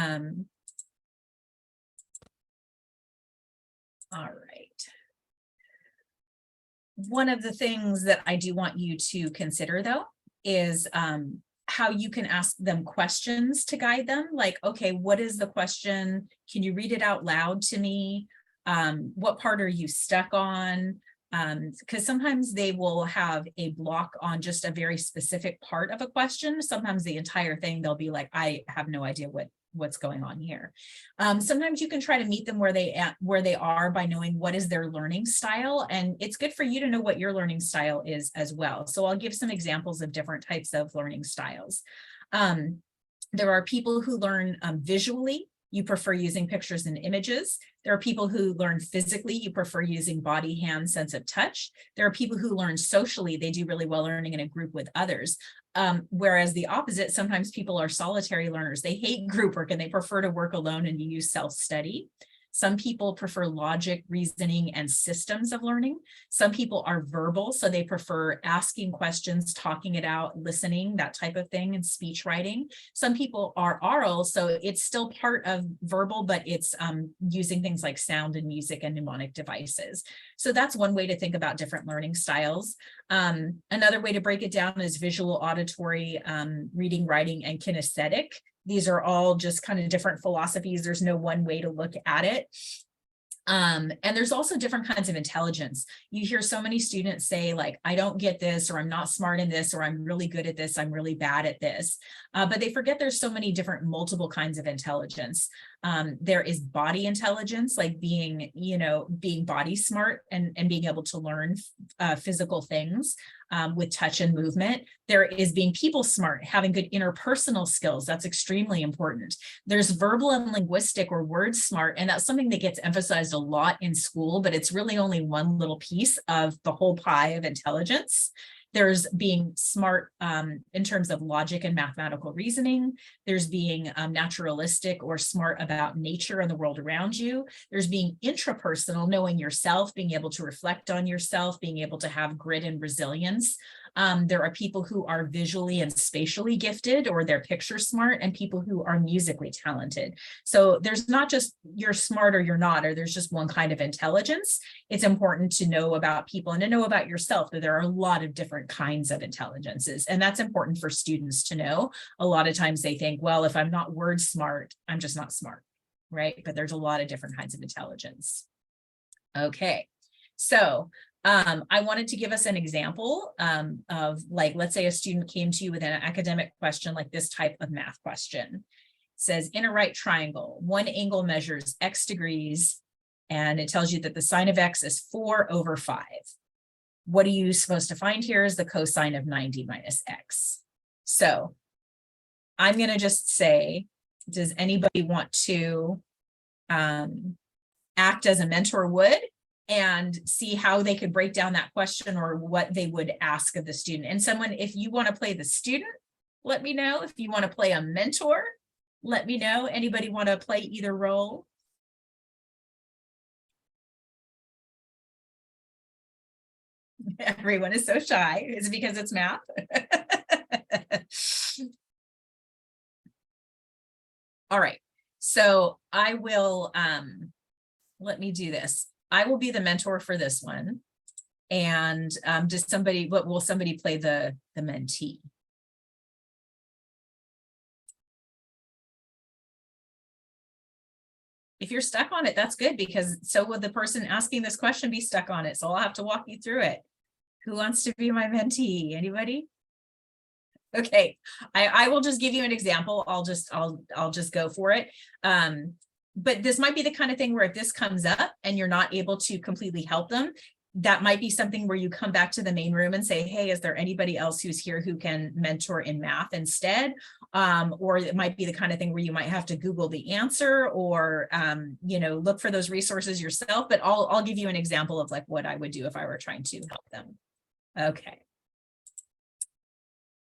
right. One of the things that I do want you to consider, though, is how you can ask them questions to guide them. Like, okay, what is the question? Can you read it out loud to me? What part are you stuck on? Because sometimes they will have a block on just a very specific part of a question. Sometimes the entire thing, they'll be like, I have no idea what's going on here. Sometimes you can try to meet them where they are by knowing what is their learning style. And it's good for you to know what your learning style is as well. So I'll give some examples of different types of learning styles. There are people who learn visually. You prefer using pictures and images. There are people who learn physically. You prefer using body, hand, sense of touch. There are people who learn socially. They do really well learning in a group with others. Whereas the opposite, sometimes people are solitary learners. They hate group work and they prefer to work alone and use self-study. Some people prefer logic, reasoning, and systems of learning. Some people are verbal, so they prefer asking questions, talking it out, listening, that type of thing, and speech writing. Some people are oral, so it's still part of verbal, but it's using things like sound and music and mnemonic devices. So that's one way to think about different learning styles. Another way to break it down is visual, auditory, reading, writing, and kinesthetic. These are all just kind of different philosophies. There's no one way to look at it. And there's also different kinds of intelligence. You hear so many students say, like, I don't get this, or I'm not smart in this, or I'm really good at this, I'm really bad at this. But they forget there's so many different multiple kinds of intelligence. There is body intelligence, like being body smart and being able to learn physical things with touch and movement. There is being people smart, having good interpersonal skills. That's extremely important. There's verbal and linguistic or word smart, and that's something that gets emphasized a lot in school, but it's really only one little piece of the whole pie of intelligence. There's being smart in terms of logic and mathematical reasoning. There's being naturalistic or smart about nature and the world around you. There's being intrapersonal, knowing yourself, being able to reflect on yourself, being able to have grit and resilience. There are people who are visually and spatially gifted, or they're picture smart, and people who are musically talented. So there's not just you're smart or you're not, or there's just one kind of intelligence. It's important to know about people and to know about yourself that there are a lot of different kinds of intelligences. And that's important for students to know. A lot of times they think, well, if I'm not word smart, I'm just not smart, right? But there's a lot of different kinds of intelligence. Okay, so I wanted to give us an example of, like, let's say a student came to you with an academic question like this type of math question. It says, in a right triangle, one angle measures x degrees, and it tells you that the sine of x is 4/5. What are you supposed to find here is the cosine of 90 minus x. So I'm going to just say, does anybody want to act as a mentor would and see how they could break down that question, or what they would ask of the student? And someone, if you want to play the student, let me know. If you want to play a mentor, let me know. Anybody want to play either role? Everyone is so shy. Is it because it's math? All right, so I will, let me do this. I will be the mentor for this one. And will somebody play the mentee? If you're stuck on it, that's good, because so would the person asking this question be stuck on it. So I'll have to walk you through it. Who wants to be my mentee? Anybody? Okay, I will just give you an example. I'll just go for it. But this might be the kind of thing where if this comes up and you're not able to completely help them, that might be something where you come back to the main room and say, hey, is there anybody else who's here who can mentor in math instead? Or it might be the kind of thing where you might have to Google the answer or, you know, look for those resources yourself. But I'll give you an example of like what I would do if I were trying to help them. Okay.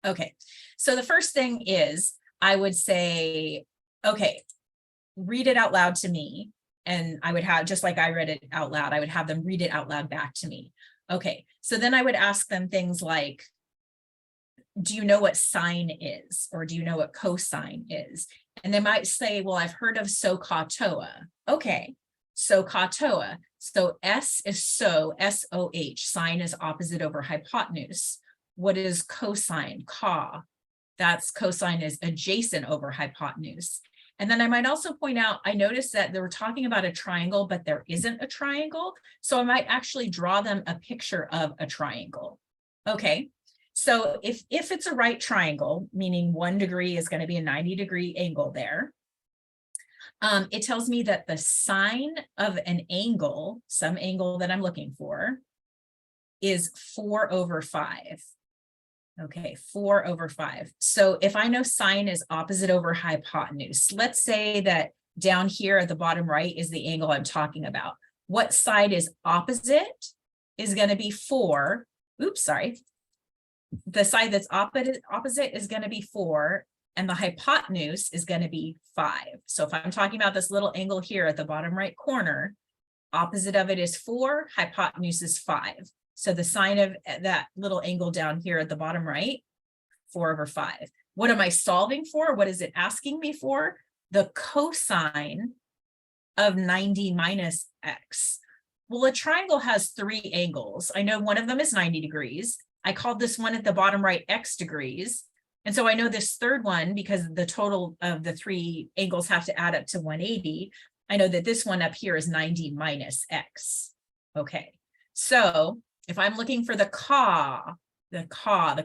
Okay, so the first thing is I would say, okay, read it out loud to me. And I would have, just like I read it out loud, I would have them read it out loud back to me. Okay, so then I would ask them things like, do you know what sine is? Or do you know what cosine is? And they might say, well, I've heard of SOHCAHTOA. Okay, SOHCAHTOA. So S is so, S-O-H, sine is opposite over hypotenuse. What is cosine? Ca. That's cosine is adjacent over hypotenuse. And then I might also point out, I noticed that they were talking about a triangle, but there isn't a triangle. So I might actually draw them a picture of a triangle. Okay, so if it's a right triangle, meaning 1 degree is going to be a 90-degree angle there, it tells me that the sine of an angle, some angle that I'm looking for, is 4/5. Okay, 4/5. So if I know sine is opposite over hypotenuse, let's say that down here at the bottom right is the angle I'm talking about. What side is opposite is going to be 4. Oops, sorry. The side that's opposite is going to be 4, and the hypotenuse is going to be 5. So if I'm talking about this little angle here at the bottom right corner, opposite of it is 4, hypotenuse is 5. So the sine of that little angle down here at the bottom right, 4/5. What am I solving for? What is it asking me for? The cosine of 90 minus x. Well, a triangle has 3 angles. I know one of them is 90 degrees. I called this one at the bottom right x degrees. And so I know this third one, because the total of the 3 angles have to add up to 180. I know that this one up here is 90 minus x. Okay, so if I'm looking for the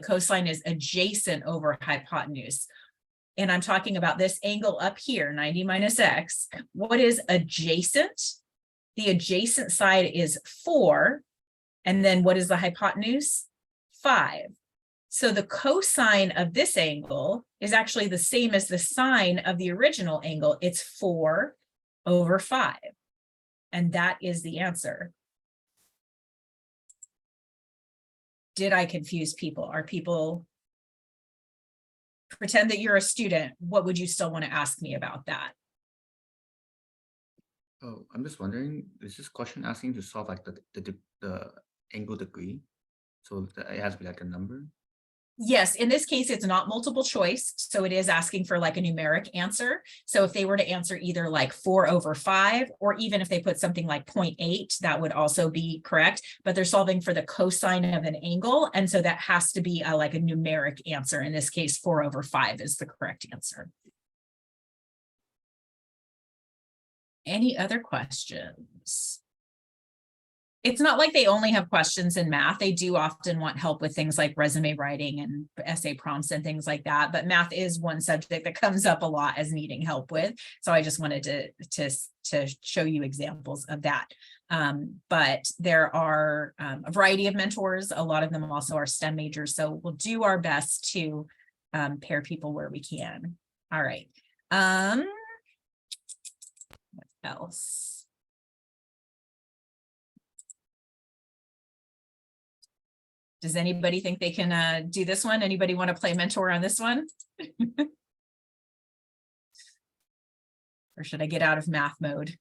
cosine is adjacent over hypotenuse. And I'm talking about this angle up here, 90 minus x. What is adjacent? The adjacent side is 4. And then what is the hypotenuse? 5. So the cosine of this angle is actually the same as the sine of the original angle. It's 4/5. And that is the answer. Did I confuse people? Are people, pretend that you're a student, what would you still want to ask me about that? Oh, I'm just wondering, is this question asking to solve like the angle degree? So it has to be like a number? Yes, in this case, it's not multiple choice. So it is asking for like a numeric answer. So if they were to answer either like 4/5, or even if they put something like 0.8, that would also be correct. But they're solving for the cosine of an angle. And so that has to be like a numeric answer. In this case, 4/5 is the correct answer. Any other questions? It's not like they only have questions in math. They do often want help with things like resume writing and essay prompts and things like that. But math is one subject that comes up a lot as needing help with. So I just wanted to show you examples of that. But there are a variety of mentors. A lot of them also are STEM majors. So we'll do our best to pair people where we can. All right. What else? Does anybody think they can do this one? Anybody want to play mentor on this one? Or should I get out of math mode?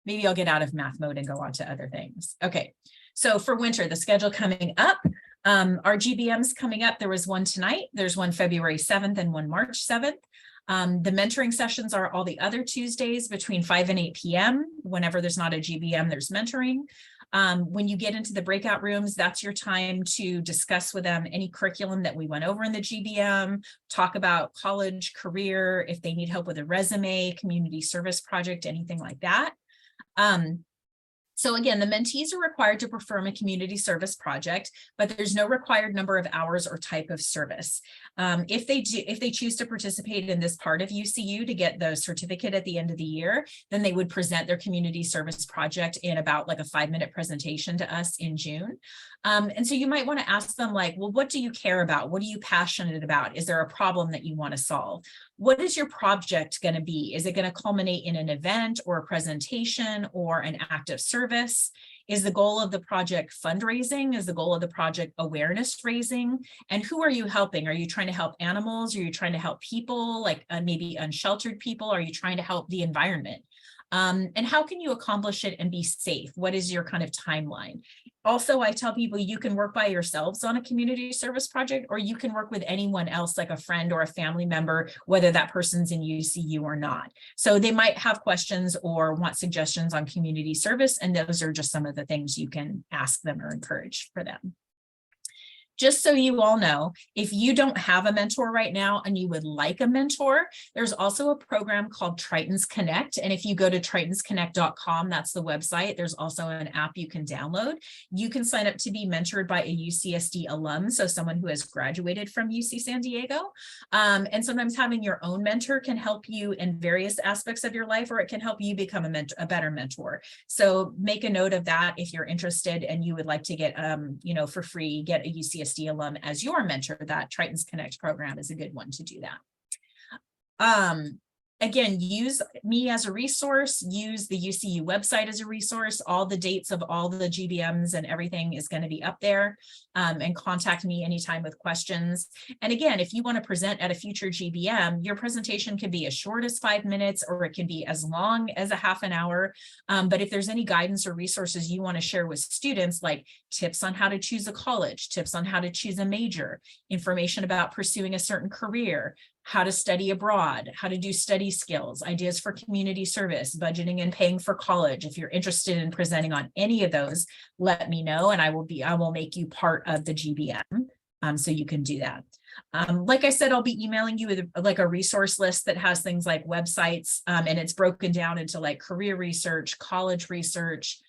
Maybe I'll get out of math mode and go on to other things. Okay, so for winter, the schedule coming up, our GBMs coming up, there was one tonight, there's one February 7th and one March 7th. The mentoring sessions are all the other Tuesdays between 5 and 8 p.m. Whenever there's not a GBM, there's mentoring. When you get into the breakout rooms, that's your time to discuss with them any curriculum that we went over in the GBM, talk about college, career, if they need help with a resume, community service project, anything like that. So again, the mentees are required to perform a community service project, but there's no required number of hours or type of service. If they choose to participate in this part of UCU to get the certificate at the end of the year, then they would present their community service project in about like a 5-minute presentation to us in June. And so you might want to ask them like, well, what do you care about? What are you passionate about? Is there a problem that you want to solve? What is your project going to be? Is it going to culminate in an event or a presentation or an active service? Is the goal of the project fundraising? Is the goal of the project awareness raising? And who are you helping? Are you trying to help animals? Are you trying to help people, like maybe unsheltered people? Are you trying to help the environment? And how can you accomplish it and be safe? What is your kind of timeline? Also, I tell people you can work by yourselves on a community service project, or you can work with anyone else, like a friend or a family member, whether that person's in UCU or not. So they might have questions or want suggestions on community service, and those are just some of the things you can ask them or encourage for them. Just so you all know, if you don't have a mentor right now and you would like a mentor, there's also a program called Tritons Connect. And if you go to tritonsconnect.com, that's the website. There's also an app you can download. You can sign up to be mentored by a UCSD alum, so someone who has graduated from UC San Diego. And sometimes having your own mentor can help you in various aspects of your life, or it can help you become a better mentor. So make a note of that if you're interested and you would like to get, for free, get a UCSD alum as your mentor. That Tritons Connect program is a good one to do that. Again, use me as a resource, use the UCU website as a resource. All the dates of all the GBMs and everything is going to be up there, and contact me anytime with questions. And again, if you want to present at a future GBM, your presentation can be as short as 5 minutes, or it can be as long as a half an hour. But if there's any guidance or resources you want to share with students, like tips on how to choose a college, tips on how to choose a major, information about pursuing a certain career, how to study abroad, how to do study skills, ideas for community service, budgeting and paying for college. If you're interested in presenting on any of those, let me know, and I will make you part of the GBM, so you can do that. Like I said, I'll be emailing you with like a resource list that has things like websites, and it's broken down into like career research, college research,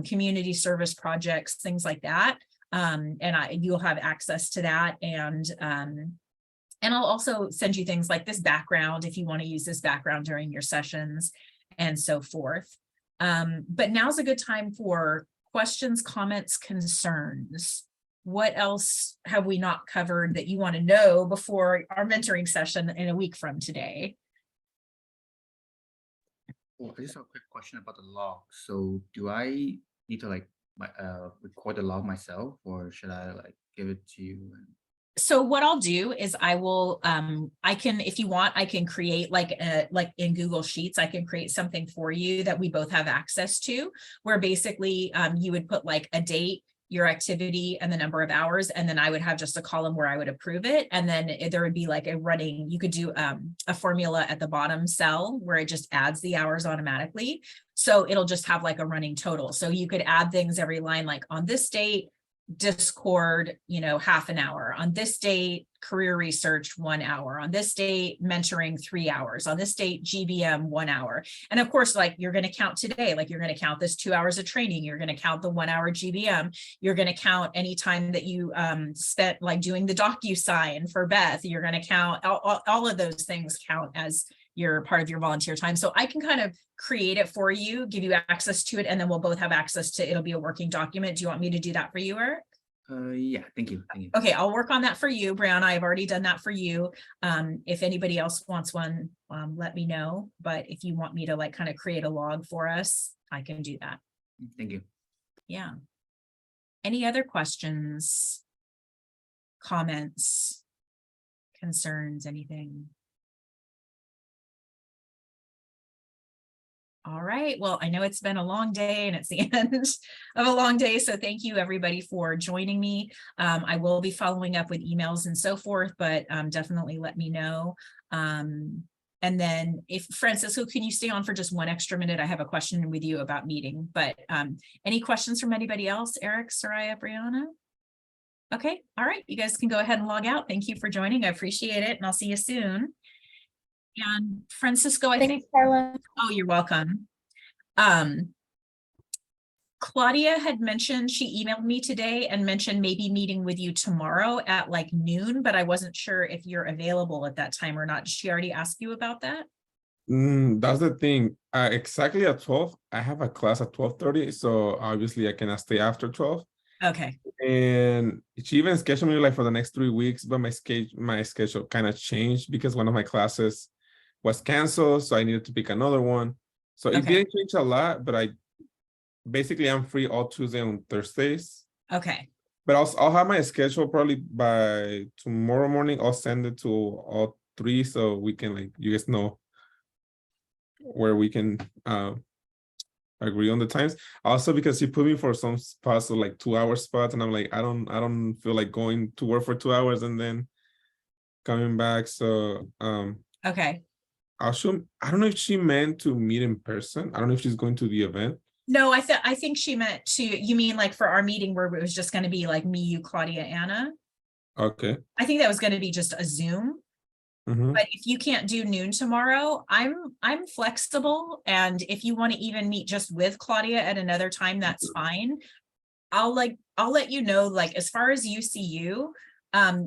community service projects, things like that. And you'll have access to that. And I'll also send you things like this background if you want to use this background during your sessions and so forth. But now's a good time for questions, comments, concerns. What else have we not covered that you want to know before our mentoring session in a week from today? Well, I just have a quick question about the log. So do I need to record the log myself, or should I give it to you? So what I'll do is I will, if you want, I can create like in Google Sheets, I can create something for you that we both have access to, where basically you would put like a date, your activity, and the number of hours. And then I would have just a column where I would approve it. And then there would be like you could do a formula at the bottom cell where it just adds the hours automatically. So it'll just have like a running total. So you could add things every line, like on this date, Discord, half an hour. On this date, career research, 1 hour. On this date, mentoring, 3 hours. On this date, GBM, 1 hour. And of course, like you're going to count today, like you're going to count this 2 hours of training. You're going to count the 1 hour GBM. You're going to count any time that you spent like doing the DocuSign for Beth. You're going to count all of those things count as your part of your volunteer time. So I can kind of create it for you, give you access to it, and then we'll both have access to, it'll be a working document. Do you want me to do that for you, Eric? Yeah, thank you. Okay, I'll work on that for you, Brianna. I've already done that for you. If anybody else wants one, let me know. But if you want me to kind of create a log for us, I can do that. Thank you. Yeah. Any other questions, comments, concerns, anything? All right, well, I know it's been a long day and it's the end of a long day, so thank you everybody for joining me. I will be following up with emails and so forth, but definitely let me know. And then if Francisco, can you stay on for just 1 extra minute? I have a question with you about meeting, but any questions from anybody else? Eric, Soraya, Brianna? Okay, all right, you guys can go ahead and log out. Thank you for joining, I appreciate it, and I'll see you soon. And Francisco, I think, Carla. oh, you're welcome. Claudia had mentioned, she emailed me today and mentioned maybe meeting with you tomorrow at like noon, but I wasn't sure if you're available at that time or not. Did she already ask you about that? That's the thing. Exactly at 12, I have a class at 12:30, so obviously I cannot stay after 12. Okay. And she even scheduled me like for the next 3 weeks, but my schedule kind of changed because one of my classes was canceled, so I needed to pick another one. So it didn't change a lot, but I'm free all Tuesday and Thursdays. Okay. But I'll have my schedule probably by tomorrow morning. I'll send it to all three so we can, like, you guys know where we can agree on the times. Also, because she put me for some spots, so like 2-hour spots, and I'm like, I don't feel like going to work for 2 hours and then coming back. So Okay. I don't know if she meant to meet in person. I don't know if she's going to the event. No, I think she meant to, you mean like for our meeting where it was just going to be like me, you, Claudia, Anna? Okay. I think that was going to be just a Zoom. But if you can't do noon tomorrow, I'm flexible. And if you want to even meet just with Claudia at another time, that's fine. I'll let you know, like, as far as UCU,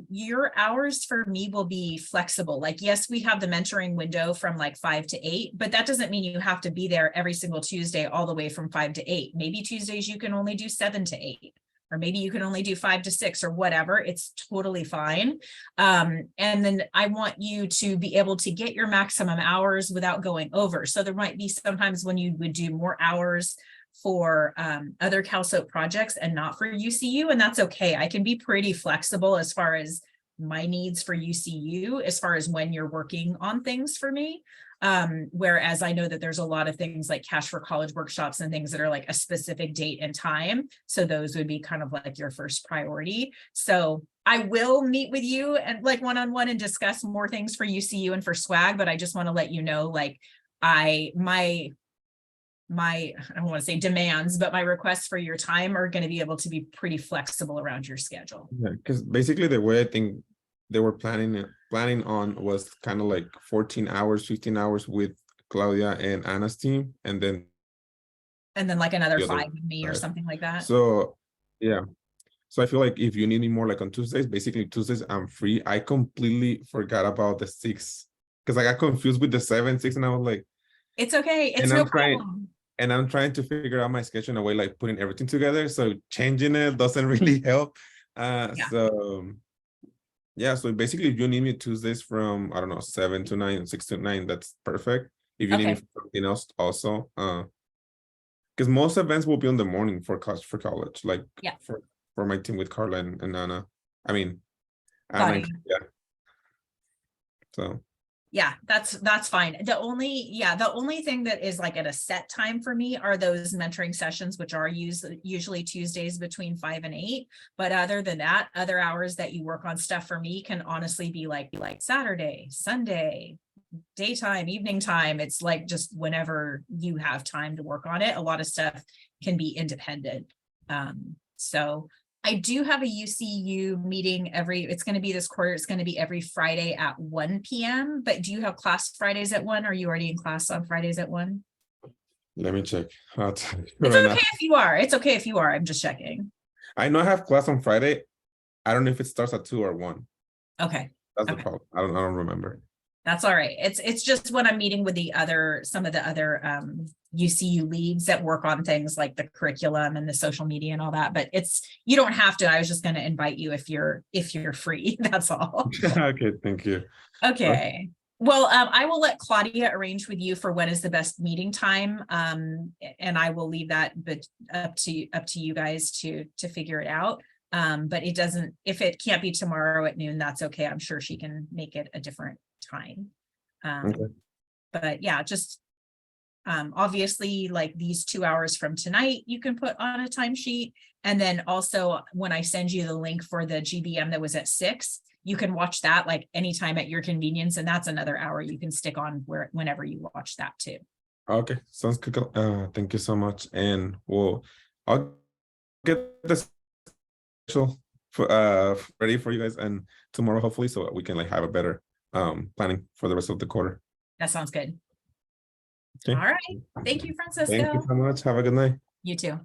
your hours for me will be flexible. Like, yes, we have the mentoring window from like 5 to 8, but that doesn't mean you have to be there every single Tuesday all the way from 5 to 8. Maybe Tuesdays you can only do 7 to 8. Or maybe you can only do 5 to 6 or whatever. It's totally fine. And then I want you to be able to get your maximum hours without going over. So there might be sometimes when you would do more hours for other CalSOAP projects and not for UCU, and that's okay. I can be pretty flexible as far as my needs for UCU, as far as when you're working on things for me. Whereas I know that there's a lot of things like Cash for College workshops and things that are like a specific date and time. So those would be kind of like your first priority. So I will meet with you and like one-on-one and discuss more things for UCU and for swag, but I just want to let you know, like, I don't want to say demands, but my requests for your time are going to be able to be pretty flexible around your schedule. Yeah, because basically the way I think they were planning on was kind of like 14 hours, 15 hours with Claudia and Anna's team, and then like another 5 with me or something like that. So yeah. So I feel like if you need me more like on Tuesdays, basically Tuesdays I'm free. I completely forgot about the 6 because I got confused with the 7, 6, and I was like, it's okay. It's no problem. And I'm trying to figure out my schedule in a way, like putting everything together. So changing it doesn't really help. So basically if you need me Tuesdays from, I don't know, 7 to 9, 6 to 9, that's perfect. If you need me for something else also, because most events will be on the morning for college, like for my team with Carla and Anna. I mean, Anna, so yeah, that's fine. The only thing that is like at a set time for me are those mentoring sessions, which are usually Tuesdays between 5 and 8. But other than that, other hours that you work on stuff for me can honestly be like Saturday, Sunday, daytime, evening time. It's like just whenever you have time to work on it. A lot of stuff can be independent. So I do have a UCU meeting it's going to be this quarter. It's going to be every Friday at 1 p.m. But do you have class Fridays at 1? Are you already in class on Fridays at 1? Let me check. It's okay if you are. It's okay if you are. I'm just checking. I know I have class on Friday. I don't know if it starts at 2 or 1. Okay. That's the problem. I don't remember. That's all right. It's just when I'm meeting with some of the other UCU leads that work on things like the curriculum and the social media and all that. But you don't have to. I was just going to invite you if you're free. That's all. Okay, thank you. Okay. Well, I will let Claudia arrange with you for when is the best meeting time. And I will leave that up to you guys to figure it out. But if it can't be tomorrow at noon, that's okay. I'm sure she can make it a different time. But yeah, just obviously like these 2 hours from tonight you can put on a timesheet, and then also when I send you the link for the GBM that was at 6, you can watch that like anytime at your convenience, and that's another hour you can stick on whenever you watch that too. Okay, sounds good. Thank you so much, and I'll get this ready for you guys and tomorrow hopefully, so we can like have a better planning for the rest of the quarter. That sounds good. Okay. All right. Thank you, Francisco. Thank you so much. Have a good night. You too.